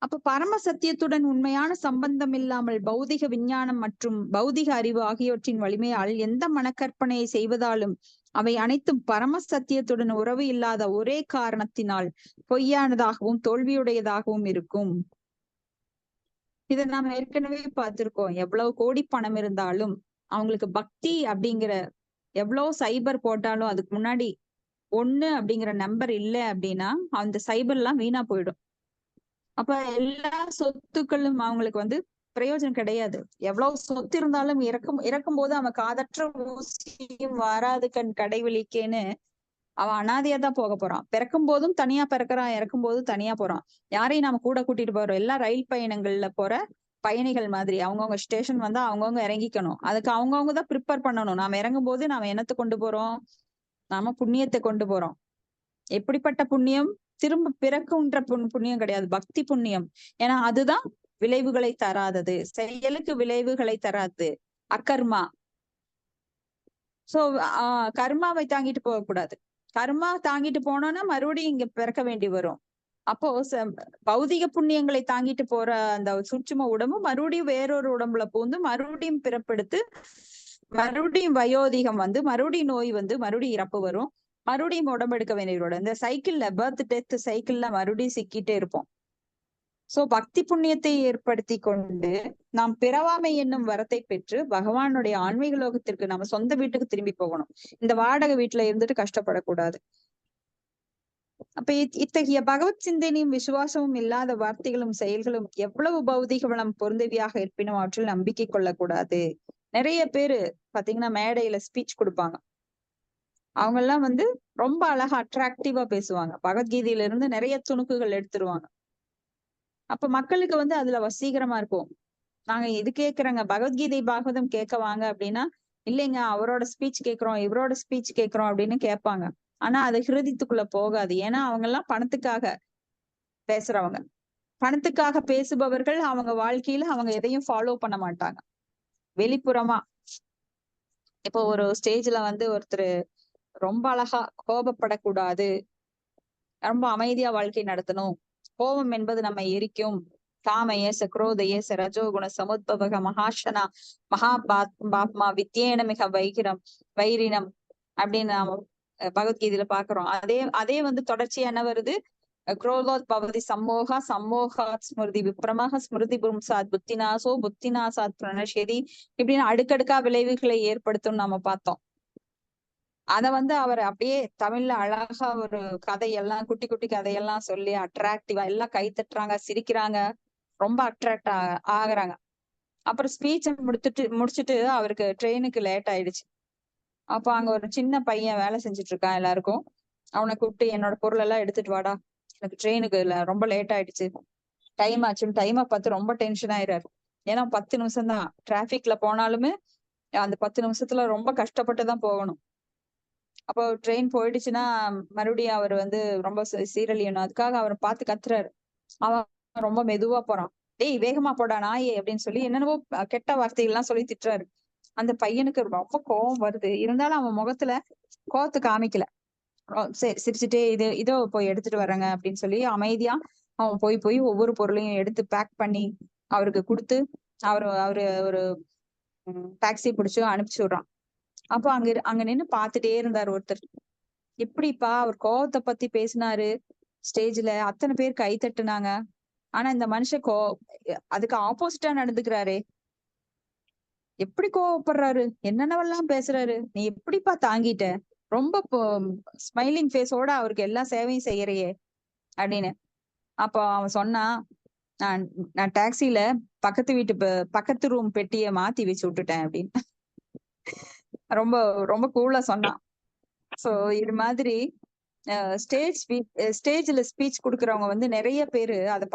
அப்ப பரம சத்தியத்துடன் உண்மையான சம்பந்தம் இல்லாமல் பௌதிக விஞ்ஞானம் மற்றும் பௌதிக அறிவு ஆகியவற்றின் வலிமையால் எந்த மனக்கற்பனையை செய்வதாலும் அவை அனைத்தும் பரம சத்தியத்துடன் உறவு இல்லாத ஒரே காரணத்தினால் பொய்யானதாகவும் தோல்வியுடையதாகவும் இருக்கும். இதை நாம ஏற்கனவே பார்த்திருக்கோம். எவ்வளவு கோடி பணம் இருந்தாலும் அவங்களுக்கு பக்தி அப்படிங்கிற எவ்வளவு சைபர் போட்டாலும் அதுக்கு முன்னாடி 1 அப்படிங்கிற நம்பர் இல்லை அப்படின்னா அந்த சைபர் எல்லாம் வீணா போயிடும். அப்ப எல்லா சொத்துக்களும் அவங்களுக்கு வந்து பிரயோஜனம் கிடையாது. எவ்வளவு சொத்து இருந்தாலும் இறக்கும் போது அவன் காதற்ற ஊசியும் வாராது கண் கடைவெளிக்கேன்னு அவன் அனாதையா தான் போக போறான். பிறக்கும் போதும் தனியா பிறக்கிறான், இறக்கும் போதும் தனியா போறான். யாரையும் நாம கூட கூட்டிட்டு போறோம். எல்லா ரயில் பயணங்கள்ல போற பயணிகள் மாதிரி அவங்கவுங்க ஸ்டேஷன் வந்தா அவங்கவுங்க இறங்கிக்கணும். அதுக்கு அவங்கவுங்க தான் ப்ரிப்பேர் பண்ணணும். நாம இறங்கும் போது நாம என்னத்தை கொண்டு போறோம்? நாம புண்ணியத்தை கொண்டு போறோம். எப்படிப்பட்ட புண்ணியம்? திரும்ப பிறக்குன்ற புண்ணியம் கிடையாது, பக்தி புண்ணியம். ஏன்னா அதுதான் விளைவுகளை தராதது, செயலுக்கு விளைவுகளை தராது, அகர்மா. சோ கர்மாவை தாங்கிட்டு போகக்கூடாது. கர்மா தாங்கிட்டு போனோம்னா மறுபடியும் இங்க பிறக்க வேண்டி வரும். அப்போ பௌதிக புண்ணியங்களை தாங்கிட்டு போற அந்த சூட்சும உடம்பு மறுபடியும் வேறொரு உடம்புல பூந்து மறுபடியும் பிறப்பெடுத்து மறுபடியும் வயோதிகம் வந்து மறுபடியும் நோய் வந்து மறுபடியும் இறப்பு வரும், மறுபடியும் உடம்பு எடுக்க வேண்டியதோட இந்த சைக்கிள்ல பர்த் டெத் சைக்கிள்ல மறுபடியும் சிக்கிட்டே இருப்போம். சோ பக்தி புண்ணியத்தை ஏற்படுத்தி கொண்டு நாம் பிறவாமை என்னும் வரத்தை பெற்று பகவானுடைய ஆன்மீக லோகத்திற்கு நம்ம சொந்த வீட்டுக்கு திரும்பி போகணும். இந்த வாடகை வீட்டுல இருந்துட்டு கஷ்டப்படக்கூடாது. அப்ப இத்தகைய பகவத் சிந்தனையும் விசுவாசமும் இல்லாத வார்த்தைகளும் செயல்களும் எவ்வளவு பௌதிக வளம் பொருந்தவியாக இருப்பினும் அவற்றில் நம்பிக்கை கொள்ளக்கூடாது. நிறைய பேரு பாத்தீங்கன்னா மேடையில ஸ்பீச் கொடுப்பாங்க. அவங்க எல்லாம் வந்து ரொம்ப அழகா அட்ராக்டிவா பேசுவாங்க. பகவத்கீதையில இருந்து நிறைய துணுக்குகள் எடுத்துருவாங்க. அப்ப மக்களுக்கு வந்து அதுல வசீகரமா இருக்கும். நாங்க இது கேக்குறோங்க, பகவத்கீதை பாகவதம் கேட்க வாங்க அப்படின்னா, இல்லைங்க அவரோட ஸ்பீச் கேட்கிறோம் இவரோட ஸ்பீச் கேட்கிறோம் அப்படின்னு கேட்பாங்க. ஆனா அது ஹிருதயத்துக்குள்ள போகாது. ஏன்னா அவங்க எல்லாம் பணத்துக்காக பேசுறவங்க. பணத்துக்காக பேசுபவர்கள் அவங்க வாழ்க்கையில அவங்க எதையும் ஃபாலோ பண்ண மாட்டாங்க. வெளிப்புறமா இப்போ ஒரு ஸ்டேஜ்ல வந்து ஒருத்தர் ரொம்ப அழகா கோபப்படக்கூடாது, ரொம்ப அமைதியா வாழ்க்கை நடத்தணும், கோபம் என்பது நம்ம எரிக்கும், காமயேச குரோதயேச ரஜோகுண சமுத்பவக மகாஷனா மகாபாத்மா வித்யேன மிக வைரினம் அப்படின்னு நாம பகவத்கீதையில பாக்குறோம். அதே வந்து தொடர்ச்சியா என்ன வருது? குரோதோத் பவதி சம்மோகாத் ஸ்மிருதி விப்ரமஹ ஸ்மிருதி பும்சாத் புத்திநாசாத் பிரணஷேதி இப்படின்னு அடுக்கடுக்கா விளைவுகளை ஏற்படுத்தும் நம்ம பார்த்தோம். அத வந்து அவர் அப்படியே தமிழ்ல அழகா ஒரு கதையெல்லாம் குட்டி குட்டி கதையெல்லாம் சொல்லி அட்ராக்டிவா எல்லாம் கை தட்டுறாங்க, சிரிக்கிறாங்க, ரொம்ப அட்ராக்ட் ஆகுறாங்க. அப்புறம் ஸ்பீச் முடிச்சுட்டு அவருக்கு ட்ரெயினுக்கு லேட் ஆயிடுச்சு. அப்ப அங்க ஒரு சின்ன பையன் வேலை செஞ்சுட்டு இருக்கான் எல்லாருக்கும். அவனை கூப்பிட்டு என்னோட பொருள் எல்லாம் எடுத்துட்டு வாடா, எனக்கு ட்ரெயினுக்கு ரொம்ப லேட் ஆயிடுச்சு, டைம் ஆச்சுன்னு டைமை பார்த்து ரொம்ப டென்ஷன் ஆயிடுறாரு. ஏன்னா 10 நிமிஷம் தான் டிராபிக்ல போனாலுமே அந்த 10 நிமிஷத்துல ரொம்ப கஷ்டப்பட்டுதான் போகணும். அப்போ ட்ரெயின் போயிடுச்சுன்னா மறுபடியும் அவர் வந்து ரொம்ப சீரழியணும். அதுக்காக அவரை பார்த்து கத்துறாரு. அவன் ரொம்ப மெதுவா போறான். டேய் வேகமா போடா நாயே அப்படின்னு சொல்லி என்னென்னவோ கெட்ட வார்த்தைகள்லாம் சொல்லி திட்டுறாரு. அந்த பையனுக்கு ரொம்ப கோபம் வருது. இருந்தாலும் அவன் முகத்துல கோவத்தை காமிக்கல. சரி சிரிச்சுட்டே இதோ போய் எடுத்துட்டு வர்றேங்க அப்படின்னு சொல்லி அமைதியா அவன் போய் ஒவ்வொரு பொருளையும் எடுத்து பேக் பண்ணி அவருக்கு கொடுத்து அவரு ஒரு டாக்ஸி பிடிச்சு அனுப்பிச்சு விடுறான். அப்போ அங்க நின்னு பாத்துட்டே இருந்தாரு ஒருத்தர். எப்படிப்பா அவர் கோவத்தை பத்தி பேசினாரு ஸ்டேஜ்ல, அத்தனை பேர் கை தட்டுனாங்க, ஆனா இந்த மனுஷன் அதுக்கு ஆப்போசிட்டா நடந்துக்கிறாரே, எப்படி கோவப்படுறாரு, என்னென்னவெல்லாம் பேசுறாரு, நீ எப்படிப்பா தாங்கிட்ட, ரொம்ப ஸ்மைலிங் ஃபேஸோட அவருக்கு எல்லா சேவையும் செய்யறையே அப்படின்னு. அப்போ அவன் சொன்னான், நான் டாக்ஸில பக்கத்து ரூம் பெட்டிய மாத்தி வச்சு விட்டுட்டேன் அப்படின்னு ரொம்ப ரொம்ப கூலா சொன்னான். சோ இது மாதிரி ஸ்டேஜ்ல ஸ்பீச் கொடுக்கறவங்க வந்து நிறைய பேரு அதை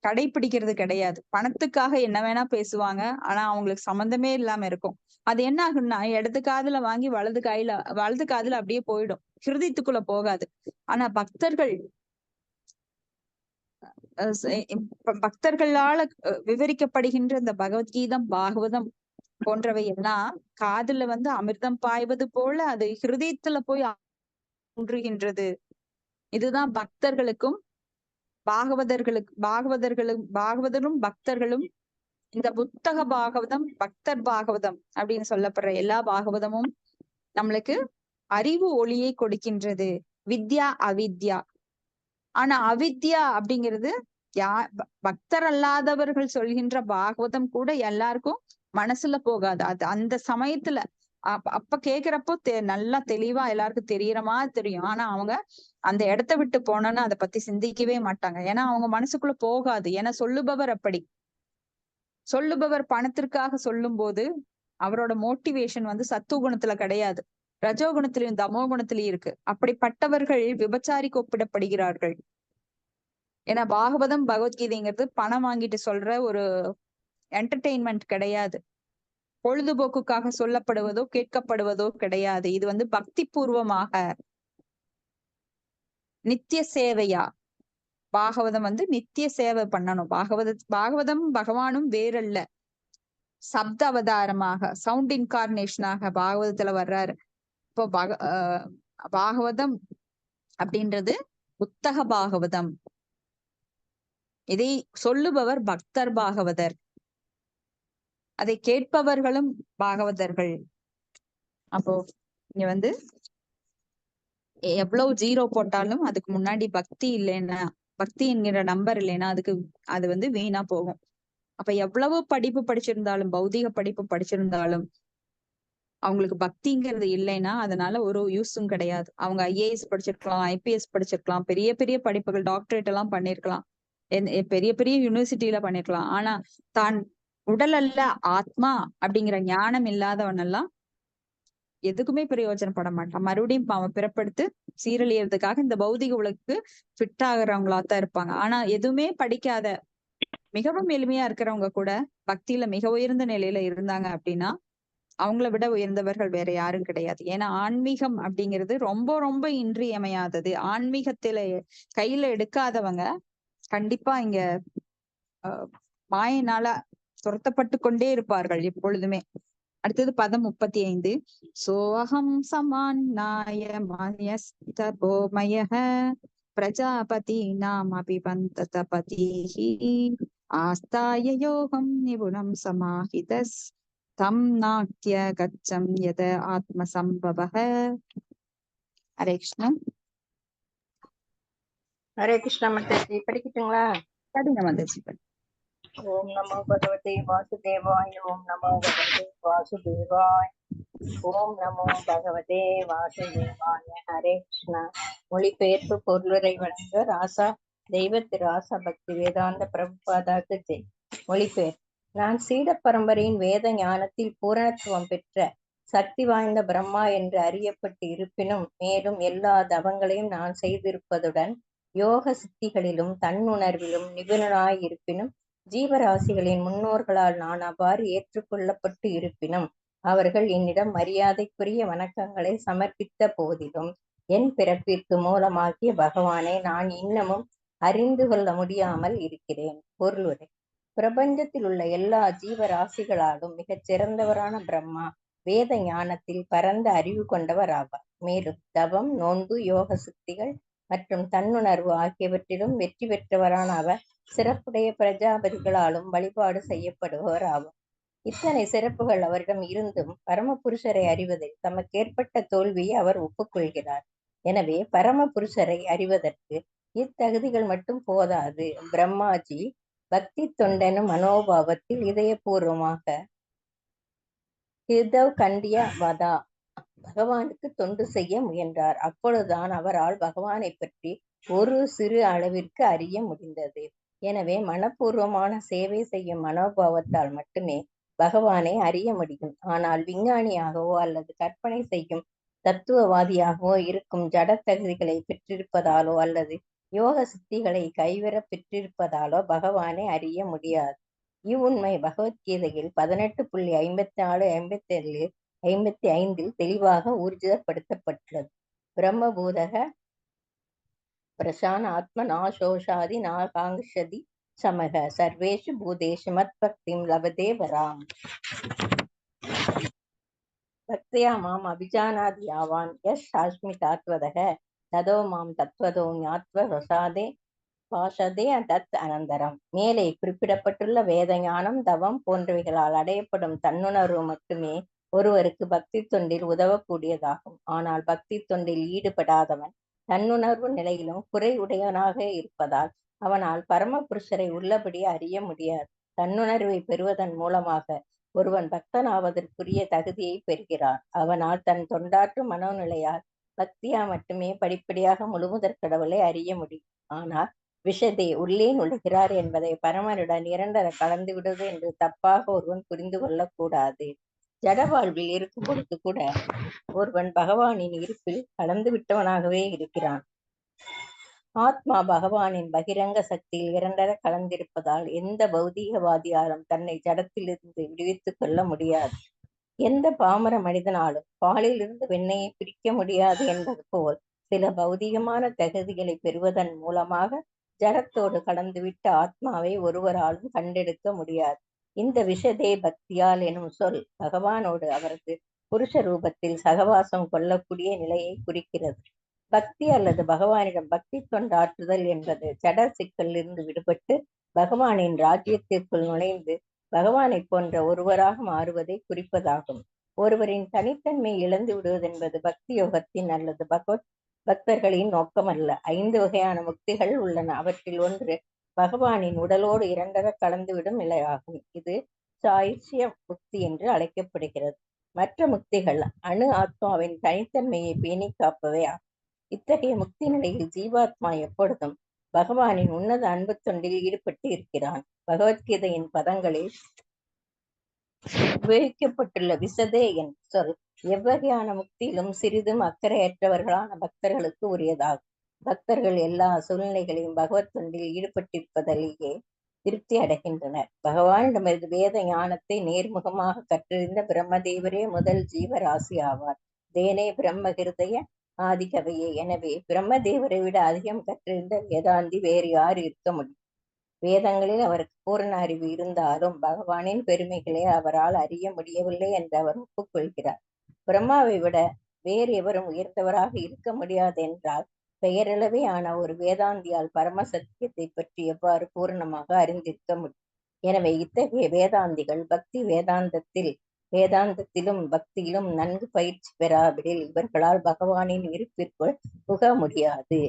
கடைபிடிக்கிறது கிடையாது. பணத்துக்காக என்ன வேணா பேசுவாங்க, ஆனா அவங்களுக்கு சம்பந்தமே இல்லாம இருக்கும். அது என்ன ஆகும்னா இடது காதுல வாங்கி வலது காதுல அப்படியே போயிடும், ஹிருதயத்துக்குள்ள போகாது. ஆனா பக்தர்களால விவரிக்கப்படுகின்ற இந்த பகவத்கீதம் பாகவதம் போன்றவை எல்லாம் காதுல வந்து அமிர்தம் பாய்வது போல அது ஹிருதயத்துல போய் ஒன்றுகின்றது. இதுதான் பக்தர்களுக்கும் பாகவதரும் பக்தர்களும் இந்த புத்தக பாகவதம் பக்தர் பாகவதம் அப்படின்னு சொல்லப்படுற எல்லா பாகவதமும் நம்மளுக்கு அறிவு ஒளியை கொடுக்கின்றது, வித்யா அவித்யா. ஆனா அவித்யா அப்படிங்கிறது பக்தர் அல்லாதவர்கள் சொல்கின்ற பாகவதம் கூட எல்லாருக்கும் மனசுல போகாது. அது அந்த சமயத்துல அப்ப கேக்குறப்போ நல்லா தெளிவா எல்லாருக்கும் தெரியற மாதிரி தெரியும். ஆனா அவங்க அந்த இடத்த விட்டு போனோன்னு அதை பத்தி சிந்திக்கவே மாட்டாங்க. ஏன்னா அவங்க மனசுக்குள்ள போகாது. ஏன்னா சொல்லுபவர் பணத்திற்காக சொல்லும் போது அவரோட மோட்டிவேஷன் வந்து சத்துவகுணத்துல கிடையாது, ரஜோகுணத்திலையும் தமோ குணத்திலையும் இருக்கு. அப்படிப்பட்டவர்கள் விபச்சாரிக்கு ஒப்பிடப்படுகிறார்கள். ஏன்னா பாகவதம் பகவத்கீதைங்கிறது பணம் வாங்கிட்டு சொல்ற ஒரு என்டர்டெயின்மெண்ட் கிடையாது, பொழுதுபோக்குக்காக சொல்லப்படுவதோ கேட்கப்படுவதோ கிடையாது. இது வந்து பக்தி பூர்வமாக நித்திய சேவையா. பாகவதம் வந்து நித்திய சேவை பண்ணணும். பாகவதம் பகவானும் வேறல்ல, சப்த அவதாரமாக சவுண்ட் இன்கார்னேஷனாக பாகவதத்துல வர்றாரு. இப்போ பாகவதம் அப்படின்றது புத்தக பாகவதம். இதை சொல்லுபவர் பக்தர் பாகவதர், அதை கேட்பவர்களும் பாகவதர்கள். அப்போ இங்க வந்து எவ்வளவு ஜீரோ போட்டாலும் அதுக்கு முன்னாடி பக்தி இல்லைன்னா, பக்தி என்கிற நம்பர் இல்லைன்னா அது வந்து வீணா போகும். அப்ப எவ்வளவு படிப்பு படிச்சிருந்தாலும், பௌதிக படிப்பு படிச்சிருந்தாலும் அவங்களுக்கு பக்திங்கிறது இல்லைன்னா அதனால ஒரு யூஸும் கிடையாது. அவங்க ஐஏஎஸ் படிச்சிருக்கலாம், ஐபிஎஸ் படிச்சிருக்கலாம், பெரிய பெரிய படிப்புகள் டாக்டரேட் எல்லாம் பண்ணிருக்கலாம், பெரிய பெரிய யூனிவர்சிட்டியில பண்ணிருக்கலாம். ஆனா தான் உடல் அல்ல ஆத்மா அப்படிங்கிற ஞானம் இல்லாதவன் எல்லாம் எதுக்குமே பிரயோஜனப்பட மாட்டான். மறுபடியும் அவன் பிறப்படுத்து சீரழியறதுக்காக இந்த பௌதிக உலகுக்கு ஃபிட் ஆகுறவங்களா தான் இருப்பாங்க. ஆனா எதுவுமே படிக்காத மிகவும் எளிமையா இருக்கிறவங்க கூட பக்தியில மிக உயர்ந்த நிலையில இருந்தாங்க அப்படின்னா அவங்கள விட உயர்ந்தவர்கள் வேற யாரும் கிடையாது. ஏன்னா ஆன்மீகம் அப்படிங்கிறது ரொம்ப ரொம்ப இன்றியமையாதது. ஆன்மீகத்தில கையில எடுக்காதவங்க கண்டிப்பா இங்க மாயினால துரத்தப்பட்டு கொண்டே இருப்பார்கள் எப்பொழுதுமே. அடுத்தது பதம் 35. சோஹம் சமான்னாய மயஸ்தபோமயஹ பிரஜாபதி நாம் அபிவந்தத பதிஹி ஆஸ்தாய யோகம் நிபுணம் சமாஹிதஸ் தம் நாக்ய கச்சம் யத ஆத்மசம்பவஹ. ஹரே கிருஷ்ணா. ஹரே கிருஷ்ணா மாதாஜி. படிக்கட்டுங்களா? படிங்க மாதாஜி. ஓம் நமோ பகவதே வாசுதேவாய. ஓம் நமோ பகவதே வாசுதேவாய. ஓம் நமோ பகவதே வாசுதேவாய. ஹரே கிருஷ்ணா. மொழிபெயர்ப்பு பொருளுரை வழங்க ராசா தெய்வ திரு ராசா பக்தி வேதாந்த பிரபுபாதாக்கு ஜெய். மொழிபெயர்ப்பு. நான் சீட பரம்பரையின் வேத ஞானத்தில் பூரணத்துவம் பெற்ற சக்தி வாய்ந்த பிரம்மா என்று அறியப்பட்டு இருப்பினும், மேலும் எல்லா தவங்களையும் நான் செய்திருப்பதுடன் யோக சித்திகளிலும் தன்னுணர்விலும் நிபுணனாயிருப்பினும், ஜீவராசிகளின் முன்னோர்களால் நான் அவ்வாறு ஏற்றுக்கொள்ளப்பட்டு இருப்பினும், அவர்கள் என்னிடம் மரியாதைக்குரிய வணக்கங்களை சமர்ப்பித்த போதிலும், என் பிறப்பிற்கு மூலமாகிய பகவானை நான் இன்னமும் அறிந்து கொள்ள முடியாமல் இருக்கிறேன். பொருளுரை. பிரபஞ்சத்தில் உள்ள எல்லா ஜீவராசிகளாலும் மிகச் சிறந்தவரான பிரம்மா வேத ஞானத்தில் பரந்த அறிவு கொண்டவர் ஆவார். மேலும் தவம், நோன்பு, யோக சித்திகள் மற்றும் தன்னுணர்வு ஆகியவற்றிலும் வெற்றி பெற்றவரான அவர் சிறப்புடைய பிரஜாபதிகளாலும் வழிபாடு செய்யப்படுபவர் ஆவார். இத்தனை சிறப்புகள் அவரிடம் இருந்தும் பரமபுருஷரை அறிவதில் தமக்கு ஏற்பட்ட தோல்வியை அவர் ஒப்புக்கொள்கிறார். எனவே பரமபுருஷரை அறிவதற்கு இத்தகுதிகள் மட்டும் போதாது. பிரம்மாஜி பக்தி தொண்டனும் மனோபாவத்தில் இதயபூர்வமாக ஹிருதவ் கண்டிய வதா பகவானுக்கு தொண்டு செய்ய முயன்றார். அப்பொழுதுதான் அவரால் பகவானை பற்றி ஒரு சிறு அளவிற்கு அறிய முடிந்தது. எனவே மனப்பூர்வமான சேவை செய்யும் மனோபாவத்தால் மட்டுமே பகவானை அறிய முடியும். ஆனால் விஞ்ஞானியாகவோ அல்லது கற்பனை செய்யும் தத்துவவாதியாகவோ இருக்கும் ஜட தகுதிகளை பெற்றிருப்பதாலோ அல்லது யோக சித்திகளை கைவர பெற்றிருப்பதாலோ பகவானை அறிய முடியாது. இவ்வுண்மை பகவத்கீதையில் 18.54, 57, 55 தெளிவாக ஊர்ஜிதப்படுத்தப்பட்டுள்ளது. பிரம்மபூதக பிரசான ஆத்ம நாசோஷாதி நாகாங்கஷதி சமக சர்வேஷு பூதேஷு மத் பக்திம் லபதே வராம். பக்தியா மாம் அபிஜானாதி யாவான் யஸ் சாஸ்மி தாத்வதக ததோ மாம் தத்வதோ ஞாத்வ ரசாதே பாஷதே தத் அனந்தரம். மேலே குறிப்பிடப்பட்டுள்ள வேத ஞானம், தவம் போன்றவைகளால் அடையப்படும் தன்னுணர்வு மட்டுமே ஒருவருக்கு பக்தி தொண்டில் உதவக்கூடியதாகும். ஆனால் பக்தி தொண்டில் ஈடுபடாதவன் தன்னுணர்வு நிலையிலும் குறை உடையவனாக இருப்பதால் அவனால் பரமபுருஷரை உள்ளபடி அறிய முடியாது. தன்னுணர்வை பெறுவதன் மூலமாக ஒருவன் பக்தனாவதற்குரிய தகுதியை பெறுகிறான். அவனால் தன் தொண்டாற்றும் மனோநிலையால் பக்தியா மட்டுமே படிப்படியாக முழுமுதற் கடவுளை அறிய முடியும். ஆனால் விஷதே உள்ளே நுழைகிறார் என்பதை பரமனுடன் இரண்டர கலந்து விடுவது என்று தப்பாக ஒருவன் புரிந்து கொள்ளக்கூடாது. ஜட வாழ்வில் இருக்கும் பொழுது கூட ஒருவன் பகவானின் இருப்பில் கலந்து விட்டவனாகவே இருக்கிறான். ஆத்மா பகவானின் பகிரங்க சக்தியில் இரண்டர கலந்திருப்பதால் எந்த பௌதீகவாதியாலும் தன்னை ஜடத்திலிருந்து விடுவித்துக் கொள்ள முடியாது. எந்த பாமர மனிதனாலும் பாலிலிருந்து வெண்ணெயை பிரிக்க முடியாது என்பது போல் சில பௌதீகமான தகுதிகளை பெறுவதன் மூலமாக ஜடத்தோடு கலந்துவிட்ட ஆத்மாவை ஒருவராலும் கண்டெடுக்க முடியாது. இந்த விஷதே பக்தியால் எனும் சொல் பகவானோடு அவரது புருஷ ரூபத்தில் சகவாசம் கொள்ளக்கூடிய நிலையை குறிக்கிறது. பக்தி அல்லது பகவானிடம் பக்தி தொண்டாற்றுதல் என்பது ஜட சிக்கலிலிருந்து விடுபட்டு பகவானின் ராஜ்யத்திற்குள் நுழைந்து பகவானை போன்ற ஒருவராக மாறுவதை குறிப்பதாகும். ஒருவரின் தனித்தன்மை இழந்து விடுவதென்பது பக்தி யோகத்தின் அல்லது பக்தர்களின் நோக்கமல்ல. 5 வகையான முக்திகள் உள்ளன. அவற்றில் ஒன்று பகவானின் உடலோடு இரண்டர கலந்துவிடும் நிலையாகும். இது சாயுஷ்ய முக்தி என்று அழைக்கப்படுகிறது. மற்ற முக்திகள் அணு ஆத்மாவின் தனித்தன்மையை பேணி காப்பவை ஆகும். இத்தகைய முக்தி நிலையில் ஜீவாத்மா எப்பொழுதும் பகவானின் உன்னத அன்பு தொண்டில் ஈடுபட்டு இருக்கிறான். பகவத்கீதையின் பதங்களில் உபயோகிக்கப்பட்டுள்ள விசதே என் சொல் எவ்வகையான முக்தியிலும் சிறிதும் அக்கறையற்றவர்களான பக்தர்களுக்கு உரியதாகும். பக்தர்கள் எல்லா சூழ்நிலைகளையும் பகவத் தொண்டில் ஈடுபட்டிருப்பதிலேயே திருப்தி அடைகின்றனர். பகவானிடமிருந்து வேத ஞானத்தை நேர்முகமாக கற்றறிந்த பிரம்மதேவரே முதல் ஜீவராசி ஆவார். தேனே பிரம்ம ஹிருதய ஆதிகவையே. எனவே பிரம்மதேவரை விட அதிகம் கற்றறிந்த வேதாந்தி வேறு யார் இருக்க முடியும்? வேதங்களில் அவருக்கு பூரண அறிவு இருந்தாலும் பகவானின் பெருமைகளை அவரால் அறிய முடியவில்லை என்று அவர் ஒப்புக்கொள்கிறார். பிரம்மாவை விட வேறு எவரும் உயர்ந்தவராக இருக்க முடியாது என்றால் பெயரளவே ஆன ஒரு வேதாந்தியால் பரம சத்தியத்தை பற்றி எவ்வாறு பூரணமாக அறிந்திருக்க முடியும்? எனவே இத்தகைய வேதாந்திகள் பக்தி வேதாந்தத்திலும் பக்தியிலும் நன்கு பயிற்சி பெறாவிடில் இவர்களால் பகவானின் இருப்பிற்குள் புக முடியாது.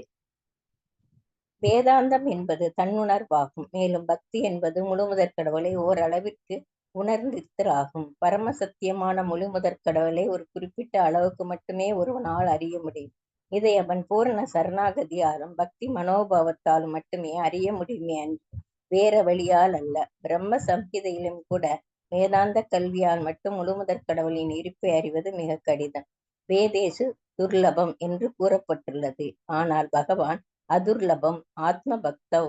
வேதாந்தம் என்பது தன்னுணர்வாகும். மேலும் பக்தி என்பது முழுமுதற் கடவுளை ஓரளவிற்கு உணர்ந்திருத்தலாகும். பரம சத்தியமான முழுமுதற் கடவுளை ஒரு குறிப்பிட்ட அளவுக்கு மட்டுமே ஒருவனால் அறிய முடியும். இதை அவன் பூரண சரணாகதியாலும் பக்தி மனோபாவத்தாலும் மட்டுமே அறிய முடியுமே அன்று வேற வழியால் அல்ல. பிரம்ம சம்ஹிதையிலும் கூட வேதாந்த கல்வியால் மட்டும் முழுமுதற் கடவுளின் இருப்பை அறிவது மிக கடினம். வேதேசு துர்லபம் என்று கூறப்பட்டுள்ளது. ஆனால் பகவான் அதுர்லபம். ஆத்ம பக்தவ்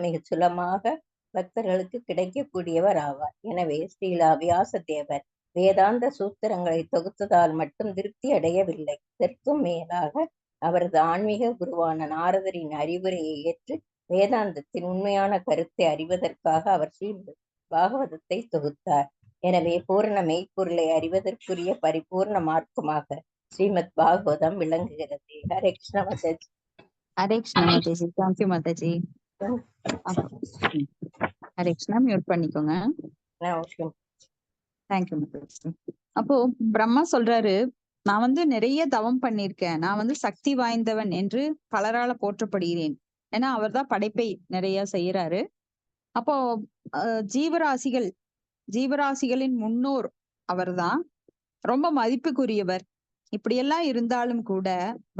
மிக சுலமாக பக்தர்களுக்கு கிடைக்கக்கூடியவர் ஆவார். எனவே ஸ்ரீலா வியாச தேவர் வேதாந்த சூத்திரங்களை தொகுத்ததால் மட்டும் திருப்தி அடையவில்லை. இதற்கும் மேலாக அவரது ஆன்மீக குருவான நாரதரின் அறிவுரையை ஏற்று வேதாந்தத்தின் உண்மையான கருத்தை அறிவதற்காக அவர் ஸ்ரீமத் பாகவதத்தை தொகுத்தார். எனவே பூரண மெய்ப்பொருளை அறிவதற்குரிய பரிபூர்ண மார்க்கமாக ஸ்ரீமத் பாகவதம் விளங்குகிறது. ஹரே கிருஷ்ண மாதாஜி. ஹரே கிருஷ்ண மாதாஜி. தேங்க்யூ மாதாஜி. ஹரே கிருஷ்ணா, மியூட் பண்ணிக்கோங்க. தேங்க்யூ மாதாஜி. அப்போ பிரம்மா சொல்றாரு, நான் நிறைய தவம் பண்ணிருக்கேன், நான் சக்தி வாய்ந்தவன் என்று பலரால போற்றப்படுகிறேன். ஏன்னா அவர் தான் படைப்பை நிறைய செய்யறாரு. அப்போ ஜீவராசிகளின் முன்னோர் அவர்தான், ரொம்ப மதிப்புக்குரியவர். இப்படியெல்லாம் இருந்தாலும் கூட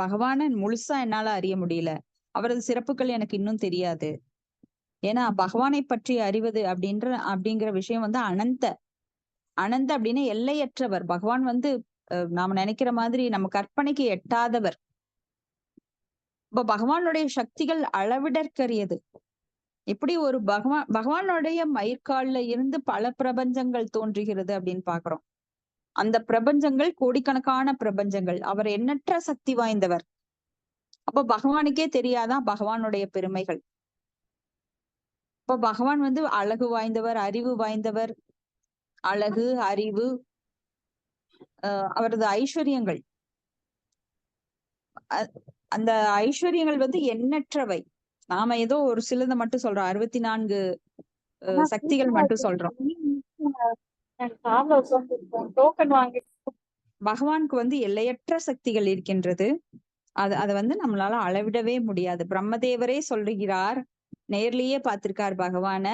பகவான முழுசா என்னால அறிய முடியல. அவரது சிறப்புகள் எனக்கு இன்னும் தெரியாது. ஏன்னா பகவானை பற்றி அறிவது அப்படிங்கிற விஷயம் அனந்த அப்படின்னா எல்லையற்றவர். பகவான் நாம நினைக்கிற மாதிரி நம்ம கற்பனைக்கு எட்டாதவர். இப்ப பகவானுடைய சக்திகள் அளவிடற்கரியது. எப்படி ஒரு பகவானுடைய மயிர்கால்ல இருந்து பல பிரபஞ்சங்கள் தோன்றுகிறது அப்படின்னு பாக்குறோம். அந்த பிரபஞ்சங்கள் கோடிக்கணக்கான பிரபஞ்சங்கள். அவர் எண்ணற்ற சக்தி வாய்ந்தவர். அப்ப பகவானுக்கே தெரியாதான் பகவானுடைய பெருமைகள். இப்ப பகவான் அழகு வாய்ந்தவர், அறிவு வாய்ந்தவர். அழகு, அறிவு, அவரது ஐஸ்வர்யங்கள், அந்த ஐஸ்வர்யங்கள் எண்ணற்றவை. நாம ஏதோ ஒரு சிலதை மட்டும் சொல்றோம். 64 சக்திகள் மட்டும் சொல்றோம். பகவானுக்கு எல்லையற்ற சக்திகள் இருக்கின்றது. அதை நம்மளால அளவிடவே முடியாது. பிரம்மதேவரே சொல்லுகிறார், நேர்லயே பார்த்திருக்கார் பகவான.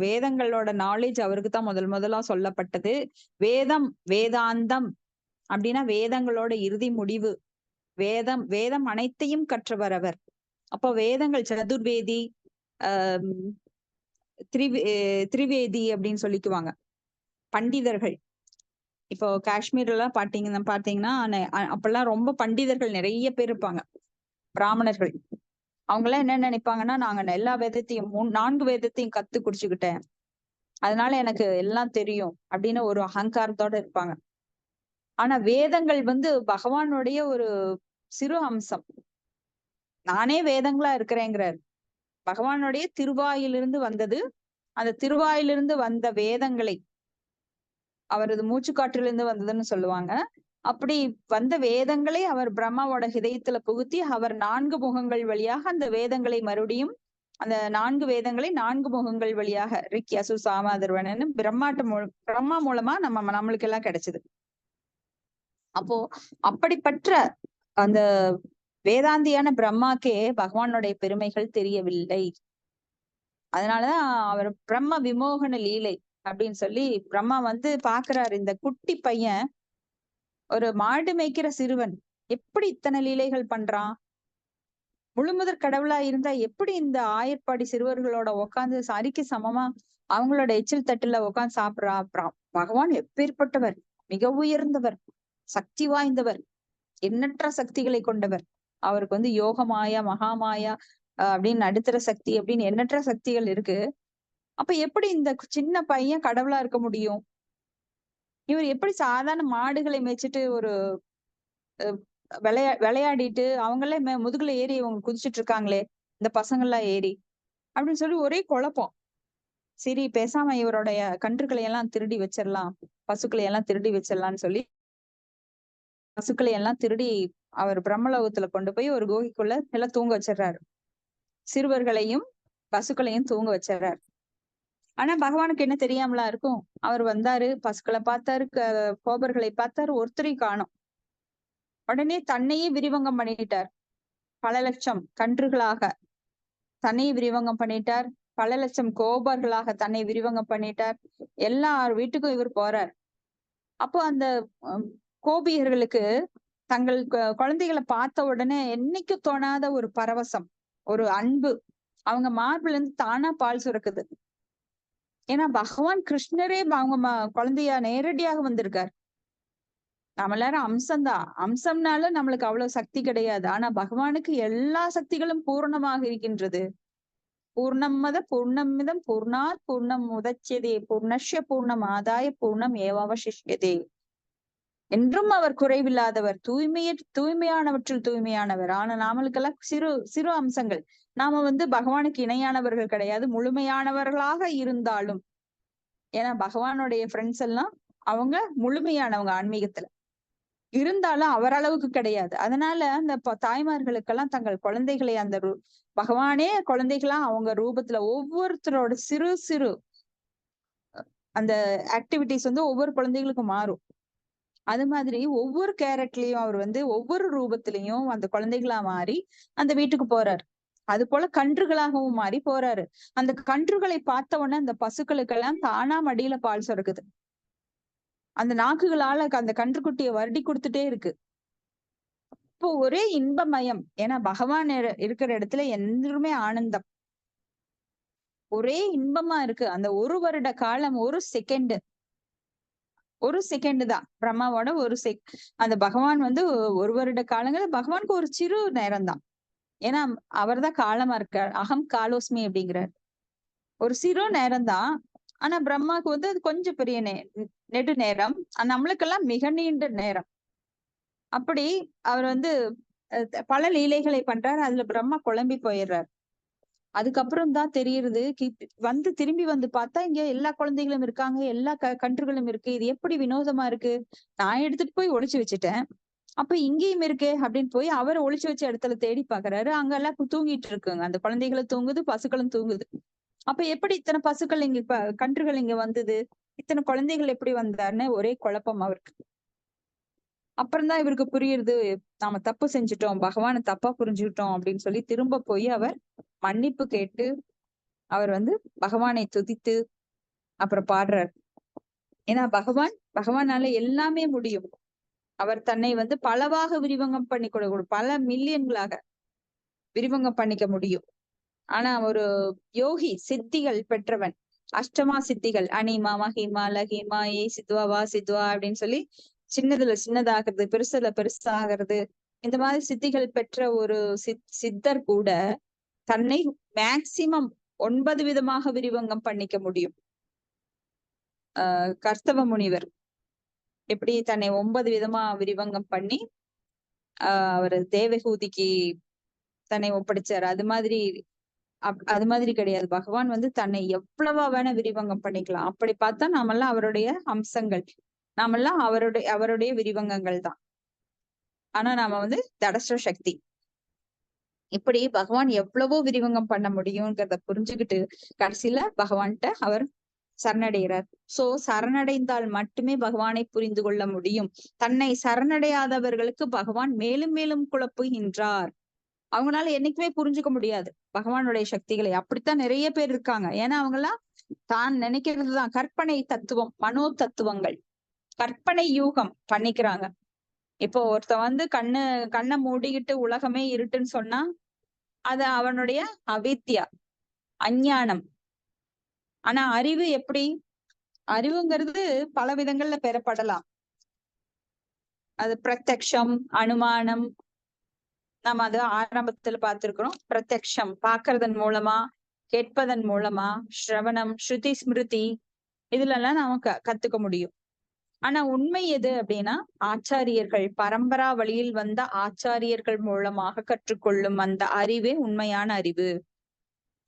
வேதங்களோட நாலேஜ் அவருக்கு தான் முதலா சொல்லப்பட்டது. வேதாந்தம் அப்படின்னா வேதங்களோட இறுதி முடிவு. வேதம் அனைத்தையும் கற்றவர் அவர். அப்போ வேதங்கள் சதுர்வேதி, திரிவேதி அப்படின்னு சொல்லிக்குவாங்க பண்டிதர்கள். இப்போ காஷ்மீர்ல எல்லாம் பாத்தீங்கன்னா அப்பெல்லாம் ரொம்ப பண்டிதர்கள் நிறைய பேர் இருப்பாங்க, பிராமணர்கள். அவங்க எல்லாம் என்ன நினைப்பாங்கன்னா, நாங்க எல்லா வேதத்தையும் 4 வேதத்தையும் கத்து குடிச்சுக்கிட்டேன், அதனால எனக்கு எல்லாம் தெரியும் அப்படின்னு ஒரு அகங்காரத்தோட இருப்பாங்க. ஆனா வேதங்கள் வந்து பகவானுடைய ஒரு சிறு அம்சம். நானே வேதங்களா இருக்கிறேங்கிறார். பகவானுடைய திருவாயிலிருந்து வந்தது. அந்த திருவாயிலிருந்து வந்த வேதங்களை, அவரது மூச்சுக்காற்றிலிருந்து வந்ததுன்னு சொல்லுவாங்க. அப்படி வந்த வேதங்களை அவர் பிரம்மாவோட ஹிதயத்துல புகுத்தி, அவர் 4 முகங்கள் வழியாக அந்த வேதங்களை மறுபடியும் அந்த 4 வேதங்களை 4 முகங்கள் வழியாக ரிக், யசு, சாம, அதர்வணன்னு பிரம்மா மூலமா நம்மளுக்கு எல்லாம் கிடைச்சது. அப்போ அப்படிப்பட்ட அந்த வேதாந்தியான பிரம்மாக்கே பகவானுடைய பெருமைகள் தெரியவில்லை. அதனாலதான் அவர் பிரம்ம விமோகன லீலை அப்படின்னு சொல்லி பிரம்மா வந்து பாக்குறாரு, இந்த குட்டி பையன் ஒரு மாடு மேய்க்கிற சிறுவன் எப்படி இத்தனை லீலைகள் பண்றான், முழுமுதற் கடவுளா இருந்தா எப்படி இந்த ஆயர்பாடி சிறுவர்களோட உட்கார்ந்து சரிக்கு சமமா அவங்களோட எச்சில் தட்டுல உட்கார்ந்து சாப்பிடுறா. பகவான் எப்பேற்பட்டவர், மிக உயர்ந்தவர், சக்தி வாய்ந்தவர், எண்ணற்ற சக்திகளை கொண்டவர். அவருக்கு வந்து யோகமாயா, மகாமாயா அப்படின்னு நடுத்தர சக்தி அப்படின்னு எண்ணற்ற சக்திகள் இருக்கு. அப்ப எப்படி இந்த சின்ன பையன் கடவுளா இருக்க முடியும்? இவர் எப்படி சாதாரண மாடுகளை மேய்ச்சிட்டு ஒரு விளையாடிட்டு அவங்களே முதுகுல ஏறி இவங்க குதிச்சுட்டு இருக்காங்களே, இந்த பசங்கள்லாம் ஏறி அப்படின்னு சொல்லி ஒரே குழப்பம். சரி பேசாம இவருடைய கன்றுகளை எல்லாம் திருடி வச்சிடலாம், பசுக்களை எல்லாம் திருடி வச்சிடலாம்னு சொல்லி பசுக்களை எல்லாம் திருடி அவர் பிரம்மலோகத்துல கொண்டு போய் ஒரு குகைக்குள்ள எல்லாம் தூங்க வச்சிடுறாரு. சிறுவர்களையும் பசுக்களையும் தூங்க வச்சிடுறாரு. ஆனா பகவானுக்கு என்ன தெரியாமலா இருக்கும்? அவர் வந்தாரு, பசுக்களை பார்த்தாரு, கோபர்களை பார்த்தாரு, ஒருத்தரையும் காணோம். உடனே தன்னையே விரிவங்கம் பண்ணிட்டார். பல லட்சம் கன்றுகளாக தன்னையே விரிவங்கம் பண்ணிட்டார். பல லட்சம் கோபர்களாக தன்னை விரிவங்கம் பண்ணிட்டார். எல்லார் வீட்டுக்கும் இவர் போறார். அப்போ அந்த கோபியர்களுக்கு தங்கள் குழந்தைகளை பார்த்த உடனே என்னைக்கும் தோணாத ஒரு பரவசம், ஒரு அன்பு. அவங்க மார்புல இருந்து தானா பால் சுரக்குது. ஏன்னா பகவான் கிருஷ்ணரே அவங்க குழந்தையா நேரடியாக வந்திருக்கார். நம்ம எல்லாரும் அம்சம்தான். அம்சம்னால நம்மளுக்கு அவ்வளவு சக்தி கிடையாது. ஆனா பகவானுக்கு எல்லா சக்திகளும் பூர்ணமாக இருக்கின்றது. பூர்ணமத பூர்ணமிதம் பூர்ணாத் பூர்ணம் முதச்சியதே பூர்ணஷ்ய பூர்ணம் ஆதாய பூர்ணம் ஏவாவசிஷ்யதே. என்றும் அவர் குறைவில்லாதவர், தூய்மையானவற்றில் தூய்மையானவர். ஆனா நாமளுக்கெல்லாம் சிறு சிறு அம்சங்கள். நாம வந்து பகவானுக்கு இணையானவர்கள் கிடையாது, முழுமையானவர்களாக இருந்தாலும். ஏன்னா பகவானுடைய ஃப்ரெண்ட்ஸ் எல்லாம் அவங்க முழுமையானவங்க ஆன்மீகத்துல இருந்தாலும் அவர் அளவுக்கு கிடையாது. அதனால அந்த தாய்மார்களுக்கெல்லாம் தங்கள் குழந்தைகளை அந்த பகவானே குழந்தைகளா அவங்க ரூபத்துல ஒவ்வொருத்தரோட சிறு சிறு அந்த ஆக்டிவிட்டிஸ் வந்து ஒவ்வொரு குழந்தைகளுக்கும் மாறும். அது மாதிரி ஒவ்வொரு கேரட்லயும் அவர் வந்து ஒவ்வொரு ரூபத்திலையும் அந்த குழந்தைகளா மாறி அந்த வீட்டுக்கு போறாரு. அது போல கன்றுகளாகவும் மாறி போறாரு. அந்த கன்றுகளை பார்த்த உடனே அந்த பசுக்களுக்கெல்லாம் தானா மடியில பால் சுரக்குது. அந்த நாக்குகளால அந்த கன்றுக்குட்டியை வருடி கொடுத்துட்டே இருக்கு. இப்போ ஒரே இன்பமயம். ஏன்னா பகவான் இருக்கிற இடத்துல என்றுமே ஆனந்தம், ஒரே இன்பமா இருக்கு. அந்த 1 வருட காலம், 1 செகண்ட் தான் பிரம்மாவோட அந்த பகவான் வந்து 1 வருட காலங்கள் பகவானுக்கு ஒரு சிறு நேரம் தான். ஏன்னா அவர் தான் காலமா இருக்கார். அகம் காலோஸ்மி அப்படிங்கிறார். ஒரு சிறு நேரம் தான். ஆனா பிரம்மாவுக்கு வந்து அது கொஞ்சம் பெரிய நெடு நேரம், நம்மளுக்கெல்லாம் மிக நீண்ட நேரம். அப்படி அவர் வந்து பல லீலைகளை பண்றாரு. அதுல பிரம்மா குழம்பி போயிடுறார். அதுக்கப்புறம் தான் தெரியுது, வந்து திரும்பி வந்து பார்த்தா இங்க எல்லா குழந்தைகளும் இருக்காங்க, எல்லா கன்றுகளும் இருக்கு. இது எப்படி வினோதமா இருக்கு, நான் எடுத்துட்டு போய் ஒளிச்சு வச்சுட்டேன், அப்ப இங்கேயும் இருக்கே அப்படின்னு போய் அவர் ஒளிச்சு வச்ச இடத்துல தேடி பாக்குறாரு. அங்க எல்லாம் தூங்கிட்டு இருக்குங்க. அந்த குழந்தைகளும் தூங்குது, பசுக்களும் தூங்குது. அப்ப எப்படி இத்தனை பசுக்கள் இங்க கன்றுகள் இங்க வந்தது, இத்தனை குழந்தைகள் எப்படி வந்தாருன்னு ஒரே குழப்பம் அவருக்கு. அப்புறம்தான் இவருக்கு புரியுது, நாம தப்பு செஞ்சுட்டோம், பகவானை தப்பா புரிஞ்சுக்கிட்டோம் அப்படின்னு சொல்லி திரும்ப போய் அவர் மன்னிப்பு கேட்டு அவர் வந்து பகவானை துதித்து அப்புறம் பாடுறார். ஏன்னா பகவானால எல்லாமே முடியும். அவர் தன்னை வந்து பலவாக விரிவங்கம் பண்ணி பல மில்லியன்களாக விரிவங்கம் பண்ணிக்க முடியும். ஆனா ஒரு யோகி, சித்திகள் பெற்றவன், அஷ்டமா சித்திகள், அனிமா, மகிமா, லகிமா, ஏ சித்வா சித்வா அப்படின்னு சொல்லி சின்னதுல சின்னதாகிறது, பெருசுல பெருசாகிறது, இந்த மாதிரி சித்திகள் பெற்ற ஒரு சித்தர் கூட தன்னை மேக்சிமம் 9 விதமாக விரிவங்கம் பண்ணிக்க முடியும். கர்த்தவ முனிவர் எப்படி தன்னை 9 விதமா விரிவங்கம் பண்ணி அவர் தேவகூதிக்கு தன்னை ஒப்படைச்சாரு. அது மாதிரி கிடையாது. பகவான் வந்து தன்னை எவ்வளவா வேணா விரிவங்கம் பண்ணிக்கலாம். அப்படி பார்த்தா நாமெல்லாம் அவருடைய அம்சங்கள், நாமெல்லாம் அவருடைய விரிவங்கங்கள் தான். ஆனா நாம வந்து தடஸ்ர சக்தி. இப்படி பகவான் எவ்வளவோ விரிவங்கம் பண்ண முடியுங்கிறத புரிஞ்சுக்கிட்டு கடைசியில பகவான்கிட்ட அவர் சரணடைகிறார். சோ சரணடைந்தால் மட்டுமே பகவானை புரிந்து கொள்ள முடியும். தன்னை சரணடையாதவர்களுக்கு பகவான் மேலும் மேலும் குழப்புகின்றார். அவங்களால என்னைக்குமே புரிஞ்சுக்க முடியாது பகவானுடைய சக்திகளை. அப்படித்தான் நிறைய பேர் இருக்காங்க. ஏன்னா அவங்கெல்லாம் தான் நினைக்கிறதுதான் கற்பனை தத்துவம், மனோ தத்துவங்கள், கற்பனை யூகம் பண்ணிக்கிறாங்க. இப்போ ஒருத்த வந்து கண்ணை மூடிக்கிட்டு உலகமே இருட்டுன்னு சொன்னா அது அவனுடைய அவித்யா, அஞ்ஞானம். ஆனா அறிவு எப்படி? அறிவுங்கிறது பல விதங்கள்ல பெறப்படலாம். அது பிரத்யக்ஷம், அனுமானம். நம்ம அது ஆரம்பத்துல பார்த்திருக்கிறோம். பிரத்யக்ஷம் பார்க்கறதன் மூலமா, கேட்பதன் மூலமா, ஸ்ரவணம், ஸ்ருதி ஸ்மிருதி, இதுல எல்லாம் நாம கத்துக்க முடியும். ஆனா உண்மை எது அப்படின்னா ஆச்சாரியர்கள், பரம்பரா வழியில் வந்த ஆச்சாரியர்கள் மூலமாக கற்றுக்கொள்ளும் அந்த அறிவே உண்மையான அறிவு.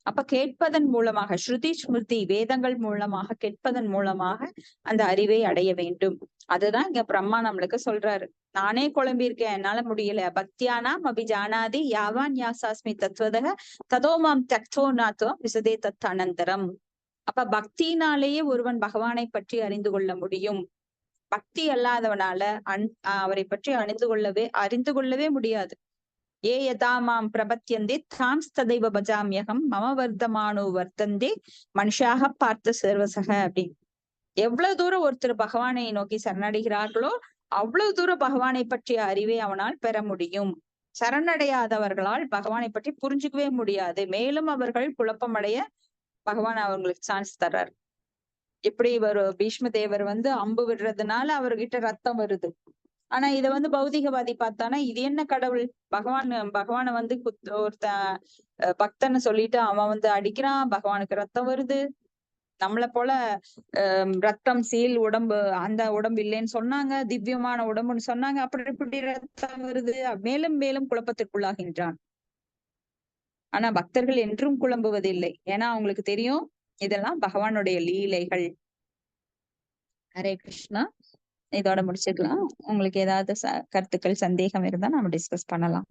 அப்ப கேட்பதன் மூலமாக, ஸ்ருதி ஸ்மிருதி வேதங்கள் மூலமாக கேட்பதன் மூலமாக அந்த அறிவை அடைய வேண்டும். அதுதான் இங்க பிரம்மா நம்மளுக்கு சொல்றாரு. நானே குழம்பியிருக்கேன், என்னால முடியல. பக்தியானாம் அபிஜானாதி யாவான் யாசாஸ்மி தத்துவதக ததோமாம் தக்தோ நாத்துவம் விசதே தத் அனந்தரம். அப்ப பக்தியினாலேயே ஒருவன் பகவானை பற்றி அறிந்து கொள்ள முடியும். பக்தி அல்லாதவனால அவரை பற்றி அறிந்து கொள்ளவே முடியாது. ஏ யதா மாம் பிரபத்தியந்தே தாம் ததைவ பஜாமியகம் மம வர்த்தமானோ வர்த்தந்தே மனுஷாக பார்த்த சர்வசக அப்படின்னு. எவ்வளவு தூரம் ஒருத்தர் பகவானை நோக்கி சரணடைகிறார்களோ அவ்வளவு தூரம் பகவானை பற்றிய அறிவை அவனால் பெற முடியும். சரணடையாதவர்களால் பகவானை பற்றி புரிஞ்சுக்கவே முடியாது. மேலும் அவர்கள் குழப்பமடைய பகவான் அவங்களுக்கு சான்ஸ் தர்றார். இப்படி பீஷ்ம தேவர் வந்து அம்பு விடுறதுனால அவர்கிட்ட ரத்தம் வருது. ஆனா இத வந்து பௌதிகவாதி பார்த்தானா இது என்ன கடவுள்? பகவானை வந்து ஒருத்த பக்தன்னு சொல்லிட்டு அவன் வந்து அடிக்கிறான், பகவானுக்கு ரத்தம் வருது. நம்மள போல ரத்தம் சீல் உடம்பு, அந்த உடம்பு இல்லைன்னு சொன்னாங்க, திவ்யமான உடம்புன்னு சொன்னாங்க. அப்படி இப்படி ரத்தம் வருது. மேலும் மேலும் குழப்பத்திற்குள்ளாகின்றான். ஆனா பக்தர்கள் என்றும் குழம்புவதில்லை. ஏன்னா அவங்களுக்கு தெரியும் இதெல்லாம் பகவானுடைய லீலைகள். ஹரே கிருஷ்ணா. இதோட முடிச்சுக்கலாம். உங்களுக்கு ஏதாவது கருத்துக்கள், சந்தேகம் இருந்தா நம்ம டிஸ்கஸ் பண்ணலாம்.